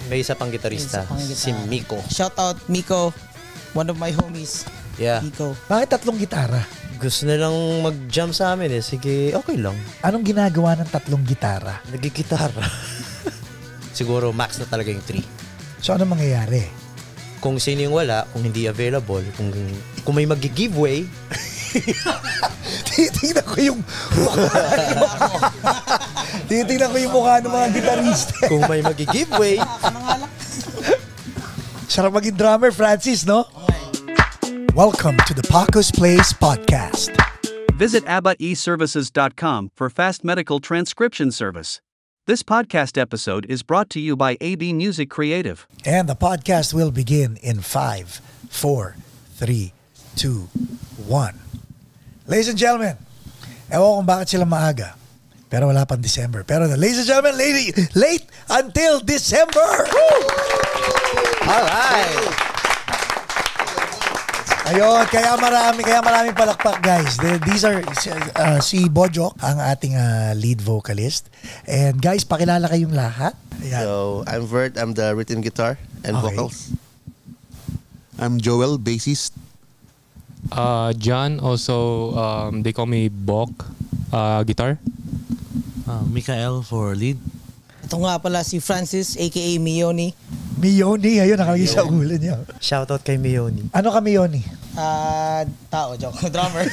May isa pang gitarista, si Miko. Shout out Miko, one of my homies. Yeah. Miko. Bakit 3 gitara? Gusto nilang mag-jam sa amin eh. Sige, okay lang. Anong ginagawa ng 3 gitara? Nagigitara. Siguro max na talaga yung 3. So ano mangyayari? Kung sino yung wala, kung hindi available, kung may mag-giveaway, Titingnan ko yung Titingnan ko yung mukha ng mga gitarista. kung may mag-giveaway, Sarap maging drummer, Francis, no? Welcome to the Paco's Place podcast. Visit ABBAeServices.com for fast medical transcription service. This podcast episode is brought to you by AB Music Creative. And the podcast will begin in 5, 4, 3, 2, 1. Ladies and gentlemen, ewan kung bakit sila maaga. Pero wala pang December. Pero ladies and gentlemen, late until December! alright! Ayun, kaya maraming palakpak, guys. These are si Bojok, ang ating lead vocalist. And guys, pakilala kayong lahat. Ayan. So, I'm Vert. I'm the rhythm guitar and Okay. vocals. I'm Joel, bassist. John, also they call me Bok, guitar. Mikael for lead. Ito nga pala si Francis, aka Mioni. Mioni, ayun, nakalagay sa ulo niya. Shoutout kay Mioni. Ano ka, Mioni? Joke. Drummer.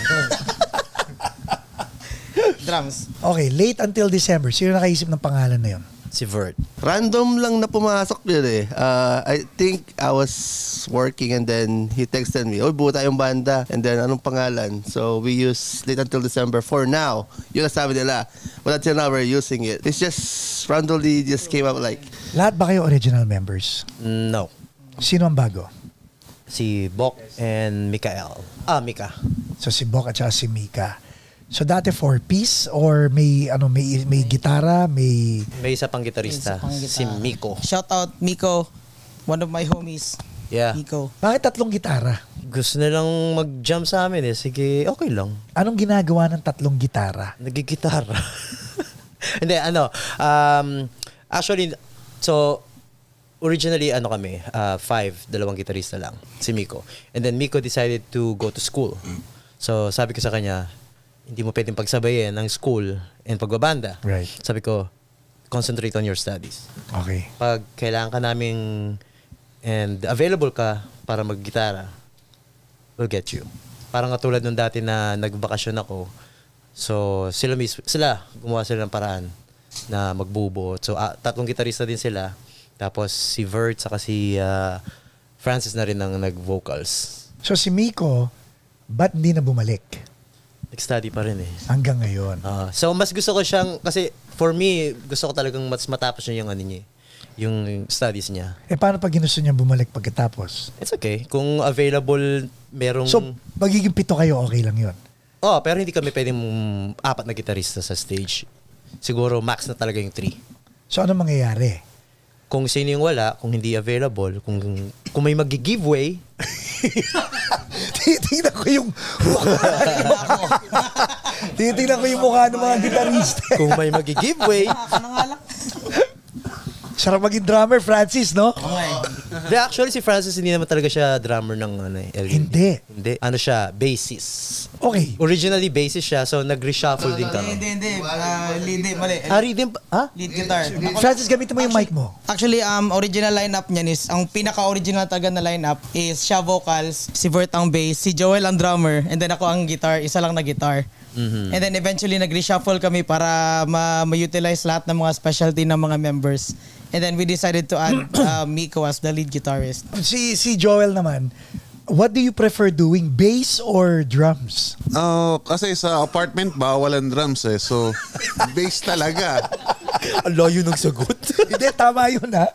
Drums. Okay, late until December. Sino nakaisip ng pangalan na yun? Si Vert. Random lang na pumasok yun eh. I think I was working and then he texted me, "Oy, buo tayong banda." And then, anong pangalan? So, we use late until December for now. Yun ang sabi nila. But until now, we're using it. It's just randomly just came up like... Lahat ba kayo original members? No. Sino ang bago? Si Bok and Mikael. Mika. So si Bok at saka si Mika. So dati 4-piece or may gitara, may May isa pang gitarista, si Miko. Shout out Miko, one of my homies. Yeah. Miko. Bakit 3 gitara? Gusto nilang mag-jam sa amin eh. Sige, okay lang. Anong ginagawa ng 3 gitara? Nagigitara. Hindi, actually, so, originally, kami, 5, 2 gitarista lang, si Miko. And then Miko decided to go to school. So, sabi ko sa kanya, hindi mo pwedeng pagsabayin ng school and pagbabanda. Right. Sabi ko, concentrate on your studies. Okay. Pag kailangan ka naming and available ka para maggitara, we'll get you. Parang katulad nung dati na nagbakasyon ako. So, sila gumawa sila ng paraan na magbubuo. So, 3 gitarista din sila. Tapos, si Vert saka si Francis na rin ang nag-vocals. So si Miko, ba't hindi na bumalik? Nag-study pa rin eh. Hanggang ngayon. So, mas gusto ko siyang, kasi for me, gusto ko talagang mas matapos niya yung studies niya. Paano pag ginusto niya bumalik pagkatapos? It's okay. Kung available, merong... So, magiging 7 kayo, okay lang yun? Pero hindi kami pwedeng 4 na gitarista sa stage. Siguro max na talaga yung 3. So, ano mangyayari? Kung sino yung wala, kung hindi available, kung may mag-giveaway, Titingnan ko yung mukha ng mga gitarista. kung may mag-giveaway, Sarap maging drummer, Francis, no? actually si Francis hindi naman talaga siya drummer ng Hindi. Hindi. Ano siya? Bassist. Okay. Originally bassist siya, so nag-reshuffle din kami. Hindi. Mali. Rhythm, Lead guitar. Francis, gamitin mo yung mic mo. Actually, original lineup niyan is, ang pinaka-original talaga na lineup is siya vocals, si Vert ang bass, si Joel ang drummer, and then ako ang guitar, isa lang na guitar. And then eventually nag-reshuffle kami para ma-utilize lahat ng mga specialty ng mga members. And then we decided to add Miko as the lead guitarist. Si Joel naman, what do you prefer doing? Bass or drums? Kasi sa apartment, bawal ang drums eh. So, bass talaga. Ang layo ng sagot. Hindi, tama yun ha.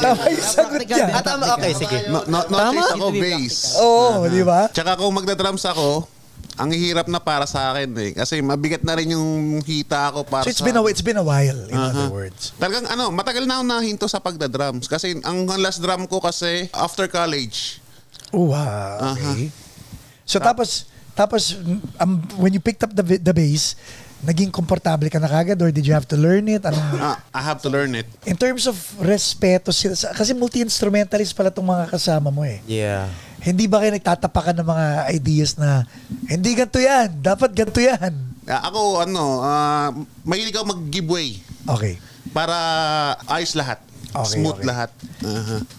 Tama yung sagot niya. Tama, okay, sige. No choice ako, bass. Oo, di ba? Tsaka kung magda-drums ako, ang hirap na para sa akin eh. Kasi mabigat na rin yung hita ko para So it's sa... been a while, in other words. Talagang matagal na ako nahinto sa pagda-drums. Kasi ang last drum ko kasi after college. Oh, wow. Okay. So tapos when you picked up the bass, naging komportable ka na kagad or did you have to learn it? I have to learn it. In terms of respeto, kasi multi-instrumentalist pala itong mga kasama mo eh. Yeah. Hindi ba kayo nagtatapakan ng mga ideas na hindi ganito yan, dapat ganito yan? Ako, mahilig ako mag-giveaway. Okay. Para ayos lahat. Okay, Smooth okay. lahat.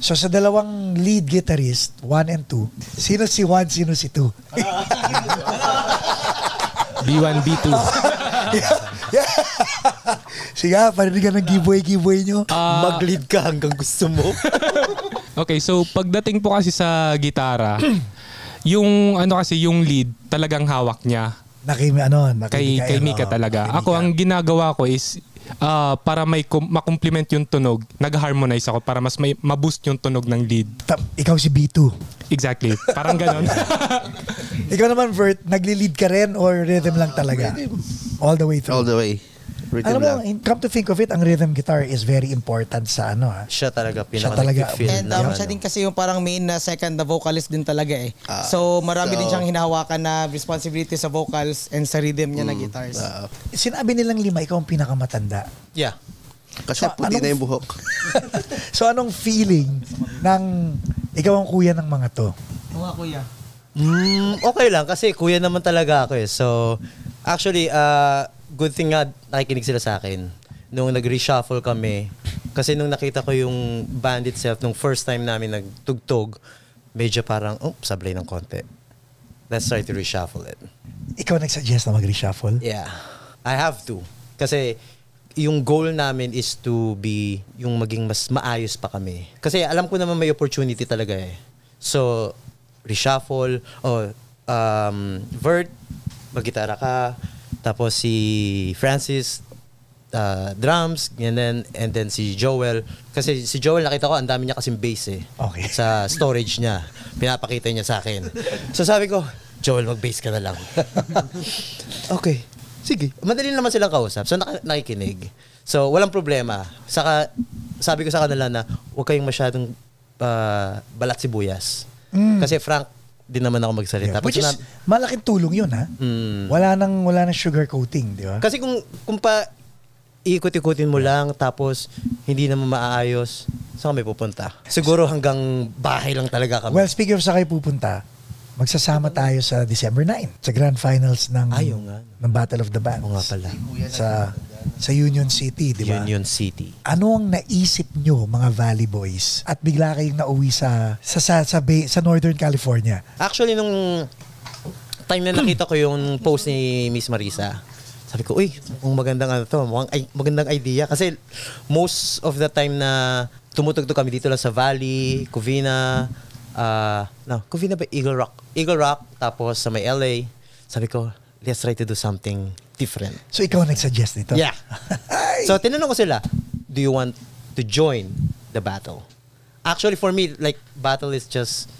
So sa dalawang lead guitarist, 1 and 2, sino si 1, sino si 2? B1, B2. Sige, parinig ka ng giveaway nyo. Mag-lead ka hanggang gusto mo. Okay, so pagdating po kasi sa gitara, yung yung lead talagang hawak niya. Kay Mika talaga. Ako, ang ginagawa ko is para makompliment yung tunog, nag-harmonize ako para mas ma-boost yung tunog ng lead. Ikaw si B2. Exactly. Parang ganon. Ikaw naman, Vert, nagli-lead ka rin or rhythm lang talaga? All the way through? All the way. Rhythm Alam mo, lang. come to think of it, ang rhythm guitar is very important sa Siya talaga Siya talaga. pinaka-feel And na siya din kasi yung parang main na second na vocalist din talaga eh. So marami din siyang hinahawakan na responsibility sa vocals and sa rhythm niya na guitars. Sinabi nilang 5, ikaw ang pinakamatanda. Yeah. Kasi puti na yung buhok. So anong feeling ng ikaw ang kuya ng mga to? Mga kuya. Okay lang kasi kuya naman talaga ako eh. So actually, good thing nga nakikinig sila sa akin. Nung nag-reshuffle kami, kasi nung nakita ko yung band itself, nung first time namin nagtugtog, medyo parang, sablay ng konti. Let's try to reshuffle it. Ikaw nag-suggest na mag-reshuffle? Yeah. I have to. Kasi yung goal namin is to be yung maging mas maayos pa kami. Kasi alam ko naman may opportunity talaga eh. So, reshuffle, Vert, mag-gitara ka, tapos si Francis, drums, and then si Joel. Kasi si Joel, nakita ko, ang dami niya kasing bass eh. Okay. Sa storage niya. Pinapakita niya sa akin. So sabi ko, Joel, mag-bass ka na lang. Okay. Sige. Madali naman silang kausap. So nakikinig. So walang problema. Saka sabi ko sa kanila na huwag kayong masyadong balat sibuyas. Kasi frank din naman ako magsalita. Yeah. Which is, malaking tulong yun ha? Wala nang sugar coating, di ba? Kasi kung ikot-ikutin mo lang tapos hindi naman maaayos, saan kami pupunta? Siguro hanggang bahay lang talaga kami. Well, speaking of sa kayo pupunta, magsasama tayo sa December 9 sa grand finals ng Battle of the Bands. Oo nga pala. Sa Union City, di ba? Union City. Ano ang naisip nyo, mga Valley Boys, at bigla kayong nauwi sa Northern California? Actually, nung time na nakita ko yung post ni Miss Marisa, sabi ko, magandang idea. Kasi most of the time na tumutugtog kami dito lang sa Valley, Covina, Covina ba? Eagle Rock, tapos sa may LA. Sabi ko, let's try to do something different. So ikaw nag-suggest nito? Yeah. So tinanong ko sila, do you want to join the battle? Actually for me, like battle is just,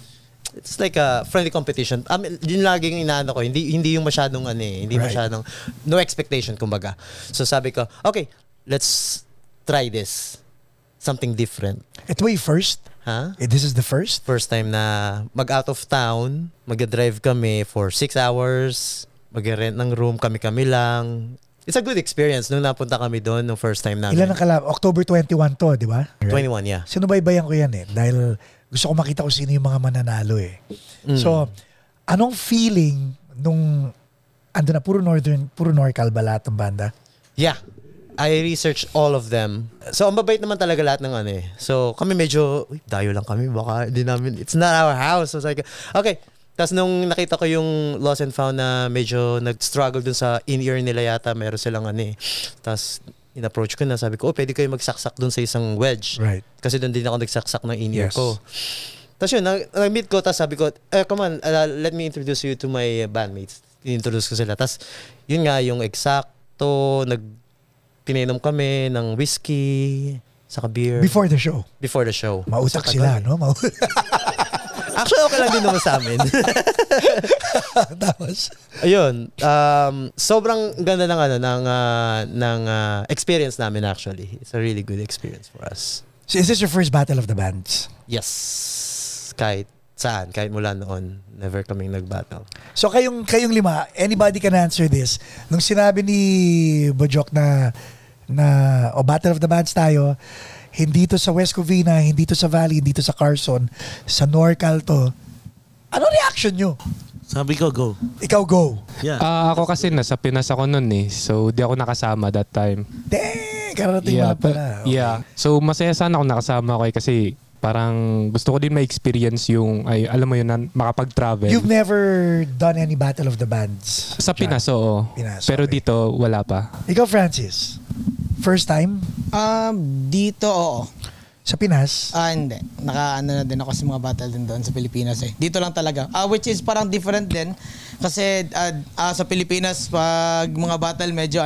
it's like a friendly competition. Yun laging inaano ko, hindi yung masyadong masyadong no expectation kumbaga. So sabi ko, okay, let's try this. Something different. Ito yung first? Huh? This is the first? First time na mag-out of town, mag-drive kami for 6 hours, mag-rent ng room, kami lang. It's a good experience nung napunta kami doon nung first time namin. Ilan ang kalab? October 21 to, di ba? 21, yeah. Sinubaybayan ko yan eh. Dahil gusto ko makita kung sino yung mga mananalo eh. So, anong feeling nung ando na, puro Norcal ba lahat ng banda? Yeah. I researched all of them. So, ang babait naman talaga lahat ng So, kami medyo, dayo lang kami. Baka hindi namin, it's not our house. So, I was like, okay. Tapos nung nakita ko yung Lost and Found na medyo nag-struggle dun sa in-ear nila yata, meron silang Tapos in-approach ko na, sabi ko, pwede kayo magsaksak dun sa isang wedge. Right. Kasi dun din ako nagsaksak ng in-ear Yes. ko. Tapos yun, nag-meet ko, tapos sabi ko, come on, let me introduce you to my bandmates. In-introduce ko sila. Tapos yun nga, yung eksakto, pinainom kami ng whiskey, saka beer. Before the show? Before the show. Mautak sila, no? Actually, okay lang din naman sa amin. Tapos? Ayun. Sobrang ganda ng experience namin actually. It's a really good experience for us. So is this your first Battle of the Bands? Yes. Kahit Saan? Kahit mula noon, never kaming nag-battle. So kayong lima, anybody can answer this. Nung sinabi ni Bojok na Battle of the Bands tayo, hindi to sa West Covina, hindi to sa Valley, hindi to sa Carson, sa Norcal to. Ano reaction nyo? Sabi ko, go. Ikaw go. Yeah. Ako kasi nasa Pinas ako nun eh. So di ako nakasama that time. Dang! Karating mo na pala. Okay. Yeah. So masaya sana ako nakasama ko kasi parang gusto ko din ma-experience yung, alam mo yun, makapag-travel. You've never done any Battle of the Bands? Sa Pinas, oo. Pinas, Pero okay. dito, wala pa. Ikaw, Francis? First time? Dito, oo. Sa Pinas? Hindi. Naka-ano na din ako sa mga battle din doon sa Pilipinas eh. Dito lang talaga. Which is parang different din. Kasi sa Pilipinas, pag mga battle, medyo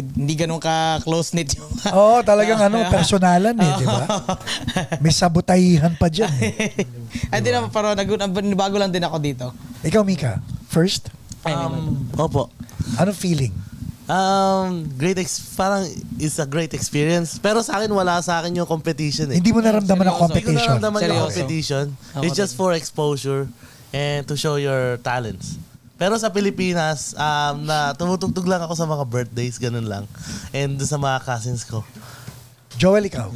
hindi ganun ka-close-knit yung... Oo, talagang personalan eh, di ba? May sabutayihan pa dyan. Hindi naman, pero bago lang din ako dito. Ikaw, Mika, first? Opo. Ano feeling? Parang it's a great experience. Pero sa akin, wala sa akin yung competition eh. Hindi mo naramdaman ang Seryoso. Hindi ko competition? naramdaman yung Seryoso. competition. Ako It's just din. for exposure and to show your talents. Pero sa Pilipinas, na tumutugtog lang ako sa mga birthdays, ganun lang. And doon sa mga cousins ko. Joel, ikaw?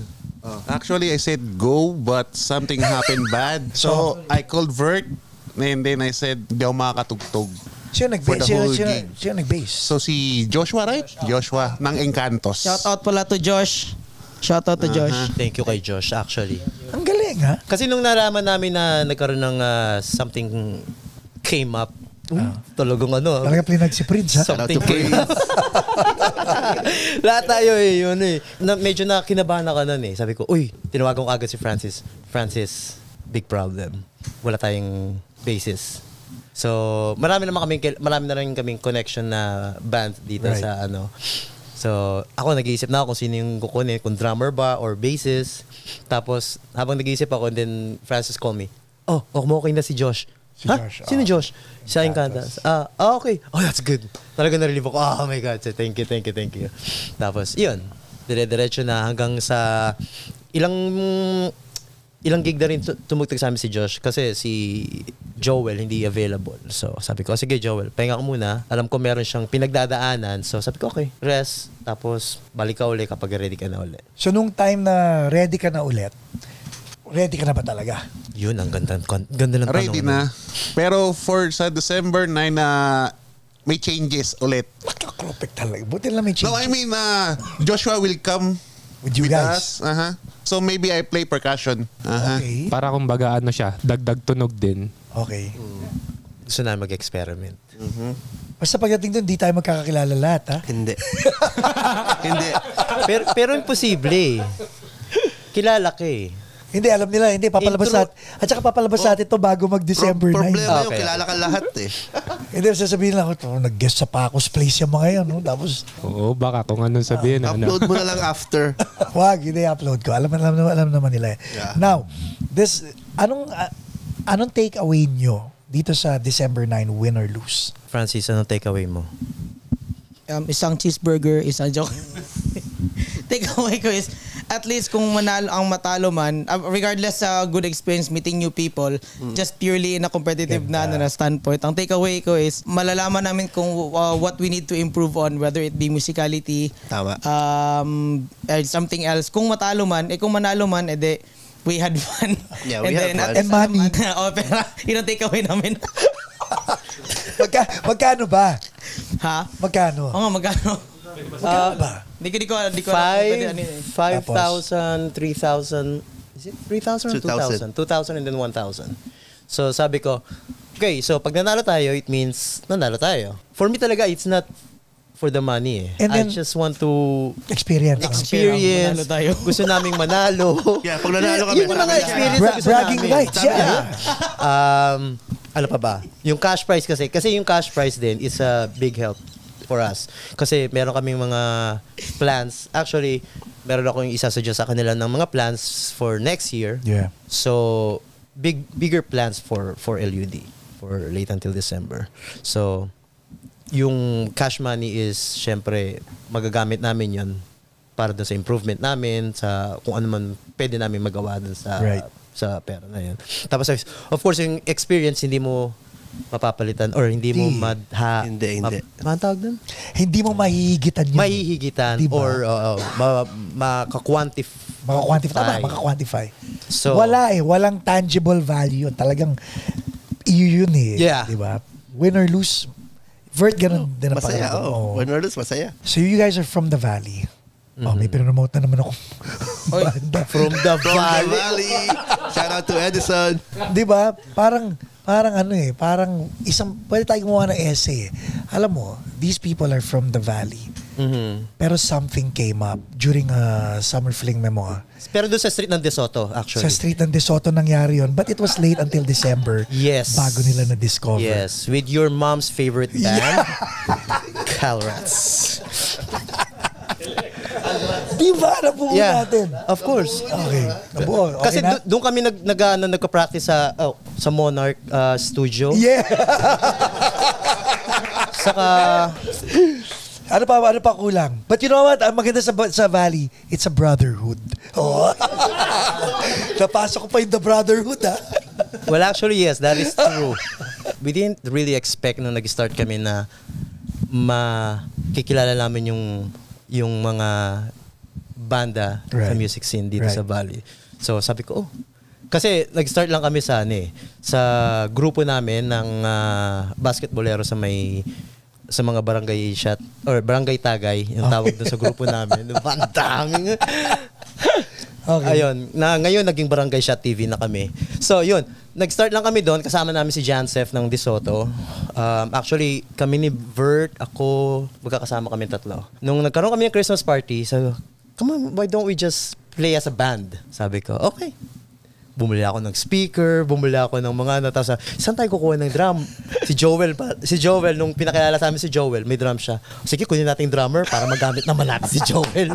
Actually, I said go, but something happened bad. So, I called Vert, and then I said, di ako makakatugtog. Sino For the whole nag-bass? gig. Sino nag-bass? So, si Joshua, right? Joshua, ng Encantos. Shout out pala to Josh. Shout out to Josh. Thank you kay Josh, actually. Ang galing, ha? Kasi nung naraman namin na nagkaroon ng something came up, talagang Talaga plinag si Prince, ha? something came up. Lahat tayo yun eh. Medyo na kinabahan ako nun eh. Sabi ko, tinawagan ko agad si Francis. Francis, big problem. Wala tayong basis. So, marami na rin kaming connection na band dito Right. sa ano. So, ako nag-iisip na ako kung sino yung kukunin, kung drummer ba or bassist. Tapos, habang nag-iisip ako, and then Francis called me. Okay na si Josh. Si Ha? Josh, Sino oh. Josh? Sa Encantos. Okay. That's good. Talaga na-relieve ako. Oh my God. So, thank you. Tapos, yun. Dire-diretso na hanggang sa ilang gig na rin tumugtog sa amin si Josh kasi si Joel hindi available. So, sabi ko, sige Joel, pahinga ka muna. Alam ko meron siyang pinagdadaanan. So, sabi ko, okay, rest. Tapos, balik ka ulit kapag ready ka na ulit. So, nung time na ready ka na ulit, ready ka na ba talaga? Yun, ang ganda ng tanong. Ready na. Pero sa December 9 na may changes ulit. Nakakropek talaga. Buti lang may change. No, I mean, Joshua will come With you guys. us. So maybe I play percussion. Okay. Para kumbaga siya, dagdag tunog din. Okay. Gusto na mag-experiment. Basta pagdating doon, di tayo magkakakilala lahat, ha? Hindi. Hindi. pero imposible. Kilala ka eh. Hindi, alam nila. Hindi, papalabas Intro. natin. At saka papalabas natin to bago mag-December 9. Problema Okay. kilala ka lahat eh. Hindi, sasabihin lang ako, nag-guest sa Paco's Place yung mga yan. No? Tapos, Oo, baka kung anong sabihin. Upload mo na lang after. wag, hindi upload ko. Alam naman nila. Yeah. Now, anong take away nyo dito sa December 9, win or lose? Francis, anong takeaway mo? Isang cheeseburger, isang joke. Takeaway ko is, at least kung matalo man, regardless sa good experience meeting new people, just purely in a competitive na standpoint, ang takeaway ko is malalaman namin kung what we need to improve on, whether it be musicality, Tama. or something else. Kung matalo man, kung manalo man, edi we had fun. Yeah, we had fun. And money. Pera, yun ang takeaway namin. Magkano ba? Ha? Magkano? Oo nga, magkano? Magkano ba? Di ko alam kung pwede ano yun. 5,000, 3,000, is it 3,000 or 2,000? 2,000 and then 1,000. So sabi ko, okay, so pag nanalo tayo, it means nanalo tayo. For me talaga, it's not for the money eh. And then, I just want to Experience. Manalo tayo. Gusto naming manalo. Yeah, pag nanalo kami. Yun yung mga experience na gusto bragging namin. rights, yeah. Ano pa ba? Yung cash prize kasi yung cash prize din is a big help for us. Kasi meron kaming mga plans. Actually, meron ako yung isasuggest sa kanila ng mga plans for next year. Yeah. So, bigger plans for LUD for late until December. So, yung cash money is syempre magagamit namin yon para dun sa improvement namin, sa kung ano man pwede namin magawa dun sa Right. sa pera na yun. Tapos of course yung experience hindi mo mapapalitan or hindi mo Hindi. Ano tawag dun? Hindi mo mahihigitan yun. Mahihigitan Diba? or maka-quantify. Maka-quantify. So, Walang tangible value. Talagang yun eh. Yeah. Diba? Win or lose, Vert, ganun din ang Masaya, pakiramdam mo. Win or lose, masaya. So you guys are from the valley. Oh, may pinromote na naman ako. Banda. from the valley. Valley. Shout out to Edison. Di ba? Parang pwede tayo gumawa ng essay eh. Alam mo, these people are from the valley. Pero something came up during a summer fling memo. Pero doon sa street ng De Soto, actually. Sa street ng De Soto nangyari yun. But it was late until December. Yes. Bago nila na-discover. Yes. With your mom's favorite band, Calrats. Di ba? Nabuo natin. Of course. Okay. Nabuo. Okay Kasi na? doon kami nagka-practice sa Monarch Studio. Yeah. Saka Ano pa kulang? But you know what? Ang maganda sa Valley, it's a brotherhood. Oh. Napasok ko pa yung the brotherhood, ha? well, actually, yes, that is true. We didn't really expect nung nag-start kami na makikilala namin yung mga banda sa music scene dito sa Valley. So sabi ko, kasi nag-start lang kami sa grupo namin ng basketballero sa mga barangay shot or barangay tagay, yung tawag doon sa grupo namin. Ang daming. Okay. Ayun, ngayon naging Barangay Shot TV na kami. So yun, nag-start lang kami doon, kasama namin si Jansef ng De Soto. Actually, kami ni Vert, ako, magkakasama kami tatlo. Nung nagkaroon kami ng Christmas party, sabi ko, come on, why don't we just play as a band? Sabi ko, okay. Bumili ako ng speaker, bumili ako ng mga tapos saan tayo kukuha ng drum? Si Joel, nung pinakilala sa amin si Joel, may drum siya. Sige, kunin natin yung drummer para magamit naman natin si Joel.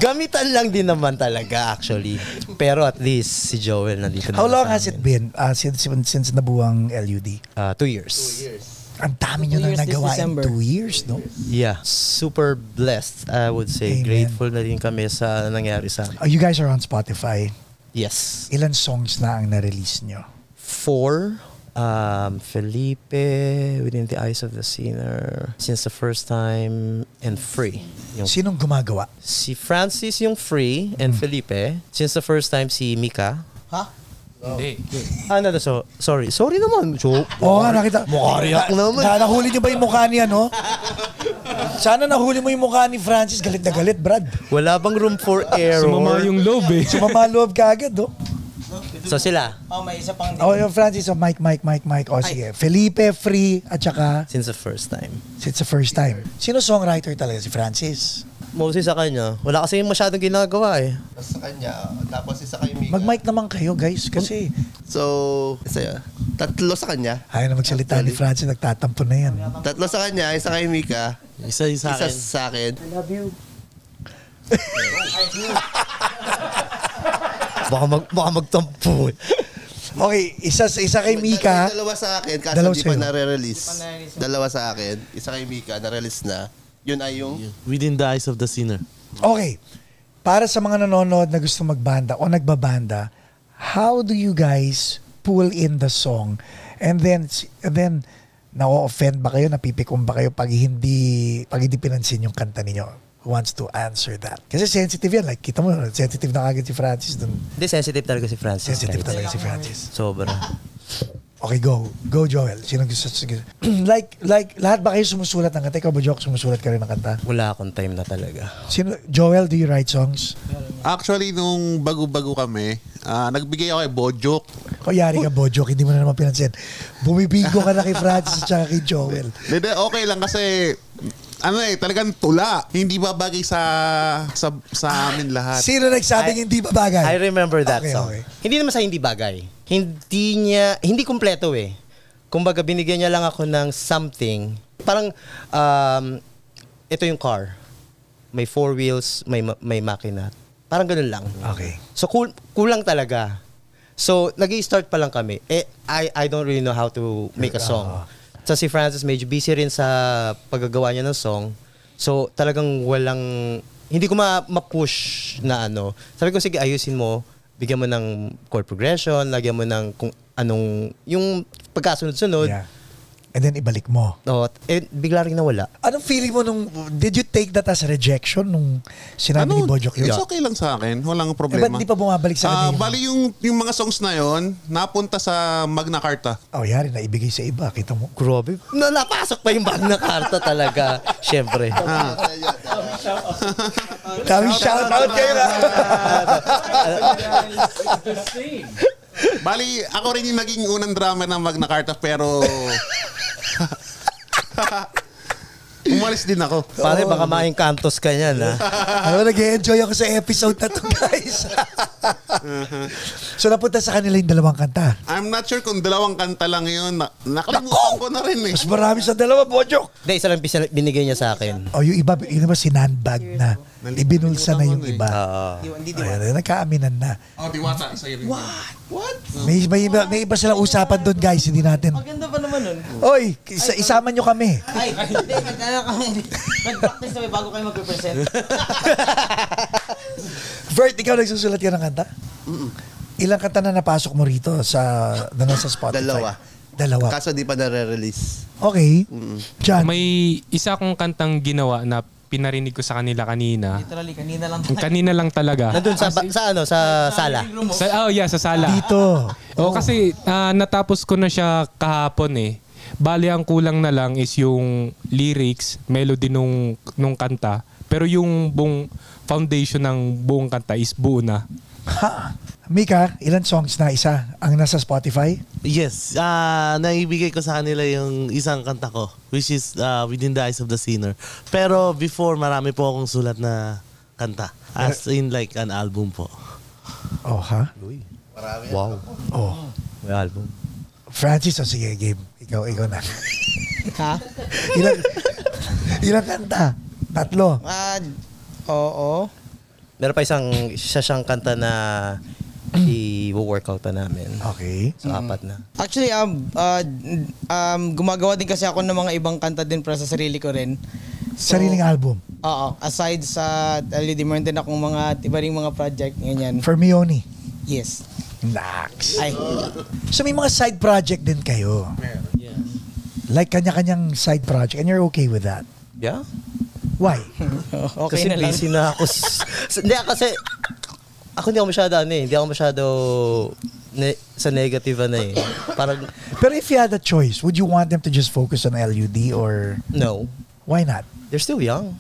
Gamitan lang din naman talaga actually. Pero at least si Joel nandito na. How long has it been since nabuwang LUD? 2 years. Ang dami nyo na nagawa in 2 years, no? Yeah. Super blessed, I would say. Amen. Grateful na din kami sa nangyari sa amin. You guys are on Spotify. Yes. Ilan songs na ang na-release nyo? 4. Felipe, Within the Eyes of the Sinner, Since the First Time, and Free. Sinong gumagawa? Si Francis yung Free, and Felipe. Since the First Time, si Mika. Ha? Hindi. Sorry. Sorry naman. Oo nga, nakita. Mukha naman. Nahuli niyo ba yung mukha niya, no? Sana nahuli mo yung mukha ni Francis. Galit na galit, Brad. Wala bang room for error? Sumama yung loob eh. Sumama loob ka agad, no? So sila. May isa pang Oh, yung Francis, Mike. O sige. Felipe, Free, at saka Since the First Time. Since the First Time. Sino songwriter talaga? Si Francis? Mostly sa kanya. Wala kasi masyadong ginagawa eh. Sa kanya, tapos isa kay Mika. Mag-mic naman kayo, guys, kasi So, tatlo sa kanya. ayaw na magsalita ni Francis, nagtatampo na yan. Tatlo sa kanya, isa kay Mika. Isa sa Isa akin. sa akin. Baka magtampo. Okay, isa kay Mika. Dalawa sa akin, kaso Dalawa di pa sa'yo. nare-release. Dalawa sa akin, isa kay Mika, na-release na. Yun ay yung... Within the Eyes of the Sinner. Okay, para sa mga nanonood na gusto magbanda o nagbabanda, how do you guys pull in the song? And then na-offend ba kayo, napipikom ba kayo pag hindi pinansin yung kanta ninyo? Who wants to answer that? Kasi sensitive yan. Like, kita mo, sensitive na kagad si Francis dun. Hindi, sensitive talaga si Francis. Sensitive talaga si Francis. Sobra. Okay, go. Go, Joel. Sino gusto? like, lahat ba kayo sumusulat ng kanta? Ikaw ba, Joke, sumusulat ka rin ng kanta? Wala akong time na talaga. Joel, do you write songs? Actually, nung bago-bago kami, nagbigay ako kay Bojok. Yari ka, Joke, hindi mo na naman pinansin. Bumibingo ka na kay Francis at kay Joel. Hindi, okay lang kasi talagang tula. Hindi babagay sa amin lahat. Sino nagsabing hindi babagay? I remember that Okay, song. okay. Hindi naman sa hindi bagay. Hindi kumpleto eh. Kumbaga binigyan niya lang ako ng something. Parang, ito yung car. May 4 wheels, may makina. Parang ganun lang. Okay. So kulang talaga. So nag-i-start pa lang kami. I don't really know how to make a song. So si Francis medyo busy rin sa paggagawa niya ng song. So talagang walang hindi ko ma-push na ano. Sabi ko, sige, ayusin mo, bigyan mo ng chord progression, lagyan mo ng kung anong, yung pagkasunod-sunod. Yeah. And then ibalik mo. Bigla rin nawala. Anong feeling mo did you take that as a rejection nung sinabi ni Bojok yun? It's okay lang sa akin. Walang problema. Ba't hindi pa bumabalik sa kanya? Bali yung mga songs na yon napunta sa Magna Carta. Yari, naibigay sa iba. Kita mo. Grabe. Napasok pa yung Magna Carta talaga. Siyempre. Kami shout out kayo na. Bali, ako rin yung naging unang drummer ng Magna Carta pero umalis din ako. Pare, baka maingkantos ka niyan, ha? Nag-enjoy ako sa episode na to, guys. So, napunta sa kanila yung dalawang kanta. I'm not sure kung dalawang kanta lang yun. Nakalimutan ko na rin eh. Mas marami sa dalawa, Bojok. Hindi, isa lang binigay niya sa akin. Yung iba sinandbag na. Ibinulsa na yung iba. Hindi Nagkaaminan na. Diwata. Isa yun. What? May iba silang usapan doon, guys. Hindi natin. Maganda pa naman nun. Oy, isama nyo kami. Ay, hindi. Nag-practice na bago kayo mag-represent. Vert, ikaw nagsusulat ka ng kanta? Ilang kanta na napasok mo rito sa Spotify? Dalawa. Kaso di pa nare-release. Okay. John. May isa akong kantang ginawa na pinarinig ko sa kanila kanina. Literally, kanina lang. Kanina lang talaga. Nandun sa sala. Sa sala. Dito. Kasi natapos ko na siya kahapon eh. Bali ang kulang na lang is yung lyrics, melody nung kanta. Pero yung buong foundation ng buong kanta is buo na. Mika, ilan songs na isa ang nasa Spotify? Yes. Naibigay ko sa kanila yung isang kanta ko, which is Within the Eyes of the Sinner. Pero before, marami po akong sulat na kanta. As in like an album po. Oh, ha? Wow. Oh. May album. Francis, sige, game. Ikaw na. Ha? Ilang kanta? 3? Oo. Meron pa isa siyang kanta na i-workout pa namin. Okay. So, 4 na. Actually, gumagawa din kasi ako ng mga ibang kanta din para sa sarili ko rin. So, Sariling album? Oo. Aside sa LED, meron din akong iba ring mga project, ganyan. For Mioni? Yes. Nax. Ay. So may mga side project din kayo? Yes. Like kanya-kanyang side project and you're okay with that? Yeah? Why? Okay Kasi na lang. busy na ako. Hindi, kasi ako hindi ako masyado sa negative na eh. Parang, Pero if you had a choice, would you want them to just focus on LUD or no. why not? They're still young.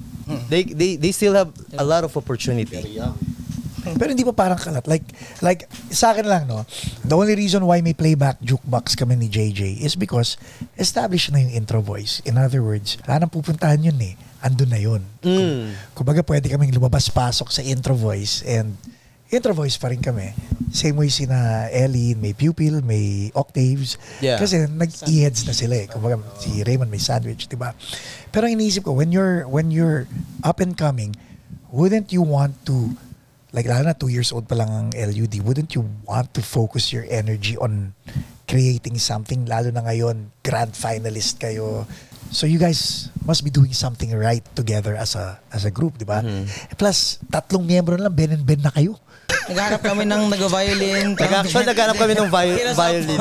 They still have a lot of opportunity. Pero hindi pa parang kalat. Like sa akin lang, no? The only reason why may playback jukebox kami ni JJ is because established na yung intro voice. In other words, wala nang pupuntahan yun eh. Andun na yun. Kumbaga pwede kaming lumabas-pasok sa intro voice and intro voice pa rin kami. Same way sina Ellie, may pupil, may octaves. Yeah. Kasi nag-e-heads na sila eh. Kumbaga si Raymond may sandwich, diba? Pero ang iniisip ko, when you're up and coming, wouldn't you want to, like lalo na 2 years old pa lang ang LUD, wouldn't you want to focus your energy on creating something, lalo na ngayon, grand finalist kayo. So you guys must be doing something right together as a group, di ba? Plus, 3 miyembro na lang, Ben and Ben na kayo. Naghahanap kami ng nag-violin. Actually, naghanap kami ng violin.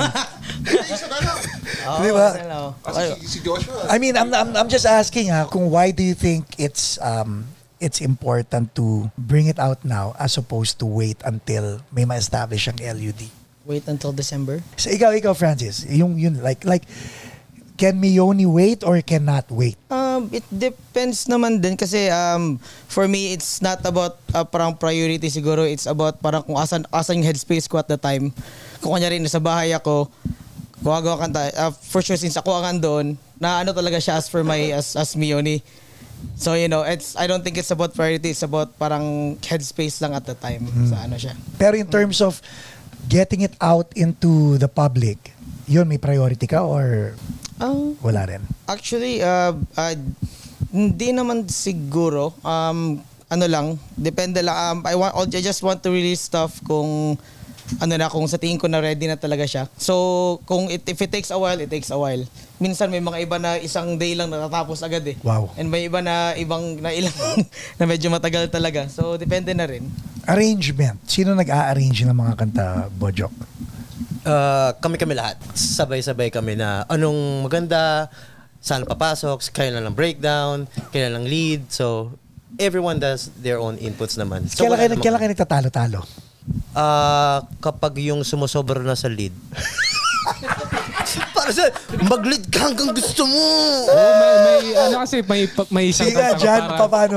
Di ba? Si Joshua. I mean, I'm just asking kung why do you think it's important to bring it out now as opposed to wait until may ma-establish ang LUD? Wait until December? So ikaw Francis, yung like can Mioni wait or cannot wait? It depends naman din kasi for me it's not about parang priority siguro, it's about parang kung asan yung headspace ko at the time. Kung kanya rin sa bahay ako, gumagawa kanta, for sure since ako ang andon, na ano talaga siya as for my as Mioni. So I don't think it's about priority, it's about parang headspace lang at the time sa ano siya. Pero in terms of getting it out into the public, yun may priority ka or wala rin? Actually, hindi naman siguro. Ano lang, depende lang. I just want to release stuff kung kung sa tingin ko na ready na talaga siya. So, if it takes a while, it takes a while. Minsan may mga iba na isang day lang natatapos agad eh. Wow. And may iba na ilang na medyo matagal talaga. So, depende na rin. Arrangement. Sino nag-a-arrange ng mga kanta, Bojok? Kami lahat. Sabay-sabay kami na anong maganda, saan papasok, kailan lang breakdown, kailan lang lead. So, everyone does their own inputs naman. So, Kailan kayo nagtatalo-talo? Kapag yung sumusobra na sa lead. Para sa mag-lead ka hanggang gusto mo. May isang Sige, kanta Jan, paano?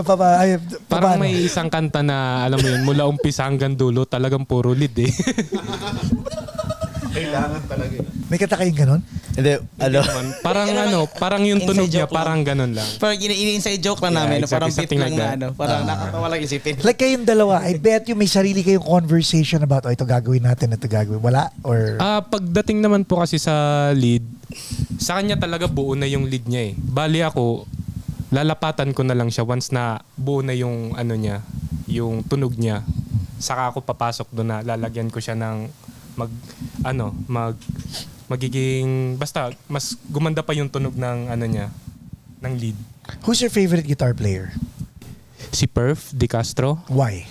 Parang may isang kanta na alam mo yun, mula umpisa hanggang dulo talagang puro lead eh. Kailangan talaga yun. May kata kayong ganon? Hindi, parang yung tunog Inside niya, joke lang. parang ganon lang. Parang ini-inside joke lang namin. Yeah, exactly. Parang beat Something lang like na parang nakatawa lang isipin. Like kayong dalawa, I bet you may sarili kayong conversation about, ito gagawin natin, ito gagawin. Wala? Or... Pagdating naman po kasi sa lead, sa kanya talaga buo na yung lead niya eh. Bali ako, lalapatan ko na lang siya once na buo na yung niya, yung tunog niya. Saka ako papasok doon na lalagyan ko siya ng magiging basta mas gumanda pa yung tunog ng niya, ng lead. Who's your favorite guitar player? Si Perf De Castro. Why?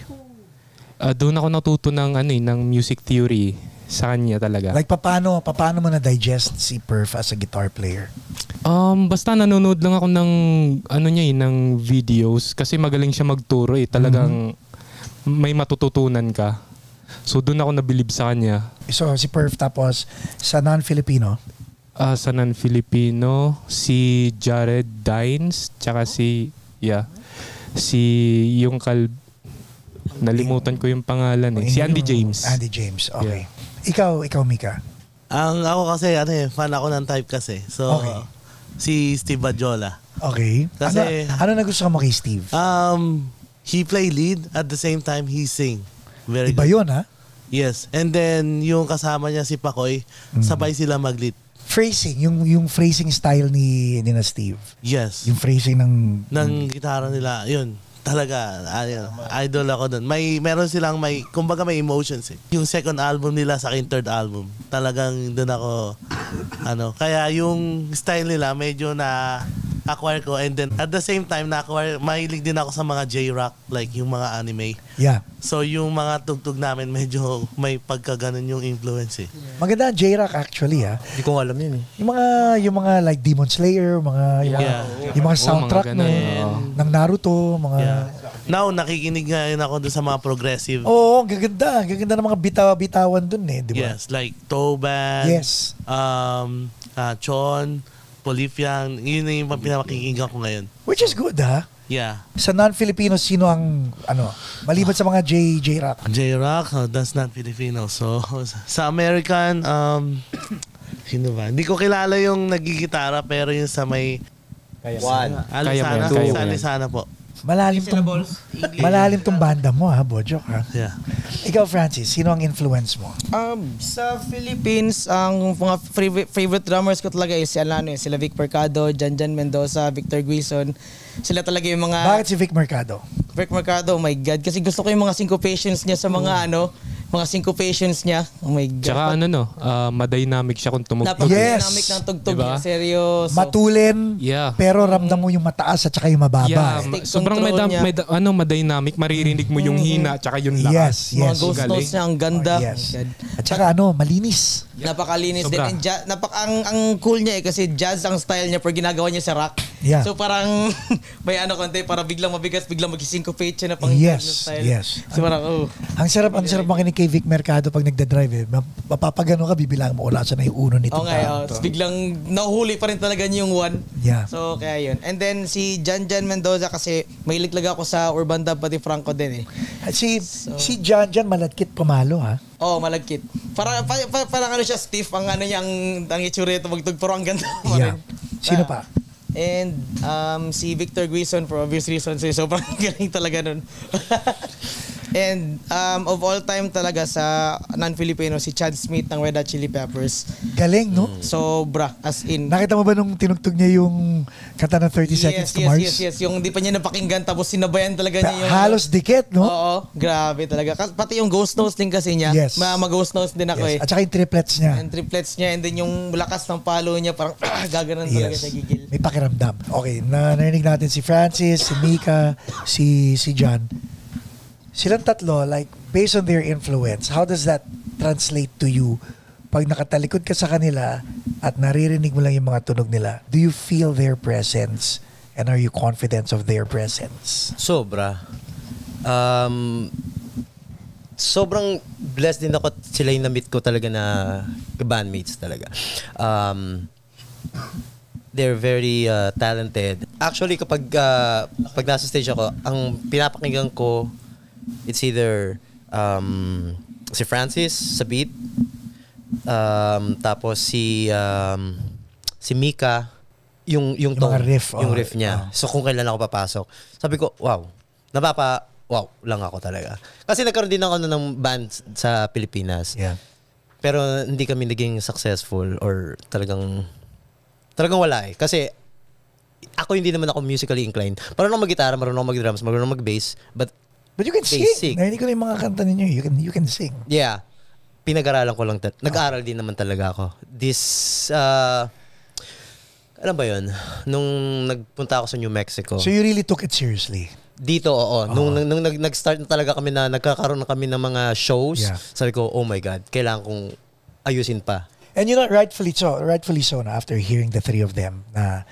Doon ako natuto ng ng music theory sa kanya talaga. Like paano mo na-digest si Perf as a guitar player? Basta nanonood lang ako ng ng videos kasi magaling siya magturo eh. Talagang may matututunan ka. So doon ako nabilib sa kanya. So si Perf, tapos sa non-Filipino? Sa non-Filipino, si Jared Dines, tsaka nalimutan ko yung pangalan eh. Si Andy James. Andy James, okay. Yeah. Ikaw Mika? Ako kasi, fan ako ng type kasi. So, Okay. si Steve Badjola. Okay. Kasi- ano nagustuhan mo kay Steve? He play lead, at the same time, he sing. Very Iba good. yun, ha? Yes. And then, yung kasama niya si Pakoy, sabay sila mag-lead. Phrasing, yung phrasing style ni na Steve. Yes. Yung phrasing ng... Ng gitara nila, yun. Talaga, idol ako dun. Meron silang kumbaga may emotions eh. Yung second album nila sa akin, third album. Talagang dun ako, kaya yung style nila medyo na acquire ko, and then at the same time mahilig din ako sa mga J-rock, like yung mga anime. Yeah. So yung mga tugtog namin medyo may pagkaganon yung influence eh. Maganda ang J-Rock actually, ha? Hindi ko alam yun eh. Yung mga like Demon Slayer, yung mga soundtrack mga ganun, ng Naruto, mga... Yeah. Now nakikinig ngayon ako doon sa mga progressive. Oo, gaganda. Gaganda ng mga bitawan dun eh, di ba? Yes, like Toban. Yes. Chon, Polifian, yun na yung pinapakikinggan ko ngayon. Which is good, ha? Yeah. Sa non-Filipino, sino ang, maliban sa mga J-Rock? J-Rock, that's not Filipino. So, sa American, sino ba? Hindi ko kilala yung nagigitara, pero yung sa may... One. Alisana. Kaya mo Sa yan. Alisana po. Malalim tong banda mo, ha, Bojok, ha? Yeah. Ikaw, Francis, sino ang influence mo? Sa Philippines, ang mga favorite drummers ko talaga is sila Vic Mercado, Janjan Mendoza, Victor Guison. Sila talaga yung mga... Bakit si Vic Mercado? Vic Mercado, oh my God. Kasi gusto ko yung mga syncopations niya sa mga mga syncopations niya. Oh my God. Tsaka ma-dynamic siya kung tumugtog. Yes. Napaka-dynamic ng tugtog Diba? niya. Seryoso. Matulin, Yeah. pero ramdam mo yung mataas at saka yung mababa. Yeah, eh. Stick sobrang control niya. ma-dynamic, maririnig mo yung hina tsaka yung lakas. Yes, Mga yes. ghost Galing. notes niya, ang ganda. Yes. Oh my God. At saka malinis. Napakalinis Sobra. din. And ang cool niya kasi jazz ang style niya pero ginagawa niya sa rock. Yeah. So parang may konti para biglang mabigas, biglang mag-syncopate siya na pang Yes, jazz na style. yes. So parang Ang sarap makinig kay Vic Mercado pag nagda-drive eh. Mapapagano ka, bibilang mo nasa na yung uno nito. Tapos biglang nahuhuli pa rin talaga niya yung one. Yeah. So kaya yun. And then si Janjan Mendoza kasi may liglag ako sa urban dub pati Franco din eh. Si Jan malagkit pumalo, ha? Oh, malagkit. Parang siya stiff ang ang itsura ito magtug pero ang ganda pa Yeah. rin. Sino pa? And si Victor Guison for obvious reasons, sobrang galing talaga nun. And of all time talaga sa non-Filipino, si Chad Smith ng Red Hot Chili Peppers. Galing, no? Sobra, as in. Nakita mo ba nung tinugtog niya yung kanta ng 30 Seconds to Mars? Yes. Yung hindi pa niya napakinggan tapos sinabayan talaga niya yung... Halos dikit, no? Oo, grabe talaga. Pati yung ghost notes din kasi niya. Yes. Mag-ghost notes din ako At saka yung triplets niya. And triplets niya and then yung lakas ng palo niya parang gaganan talaga sa gigil. May pakiramdam. Okay, narinig natin si Francis, si Mika, si John. Silang tatlo, like, based on their influence, how does that translate to you? Pag nakatalikod ka sa kanila at naririnig mo lang yung mga tunog nila, do you feel their presence? And are you confident of their presence? Sobra. Sobrang blessed din ako at sila yung na-meet ko talaga na bandmates talaga. They're very talented. Actually, kapag pag nasa stage ako, ang pinapakinggan ko, it's either si Francis sa beat, tapos si Mika, yung tone, yung riff niya. So kung kailan ako papasok, sabi ko, wow lang ako talaga. Kasi nagkaroon din ako ng band sa Pilipinas. Yeah. Pero hindi kami naging successful or talagang wala eh. Kasi ako hindi naman ako musically inclined. Marunong mag-gitara, marunong mag-drums, marunong mag-bass, but you can sing. Narinig ko na yung mga kanta ninyo. You can sing. Yeah. Pinag-aralan ko lang. Nag-aral din naman talaga ako. Alam ba yun? Nung nagpunta ako sa New Mexico. So you really took it seriously? Dito, oo. Nung nag-start na talaga kami na nagkakaroon na kami ng mga shows, sabi ko, oh my God, kailangan kong ayusin pa. And you know, rightfully so na after hearing the three of them na,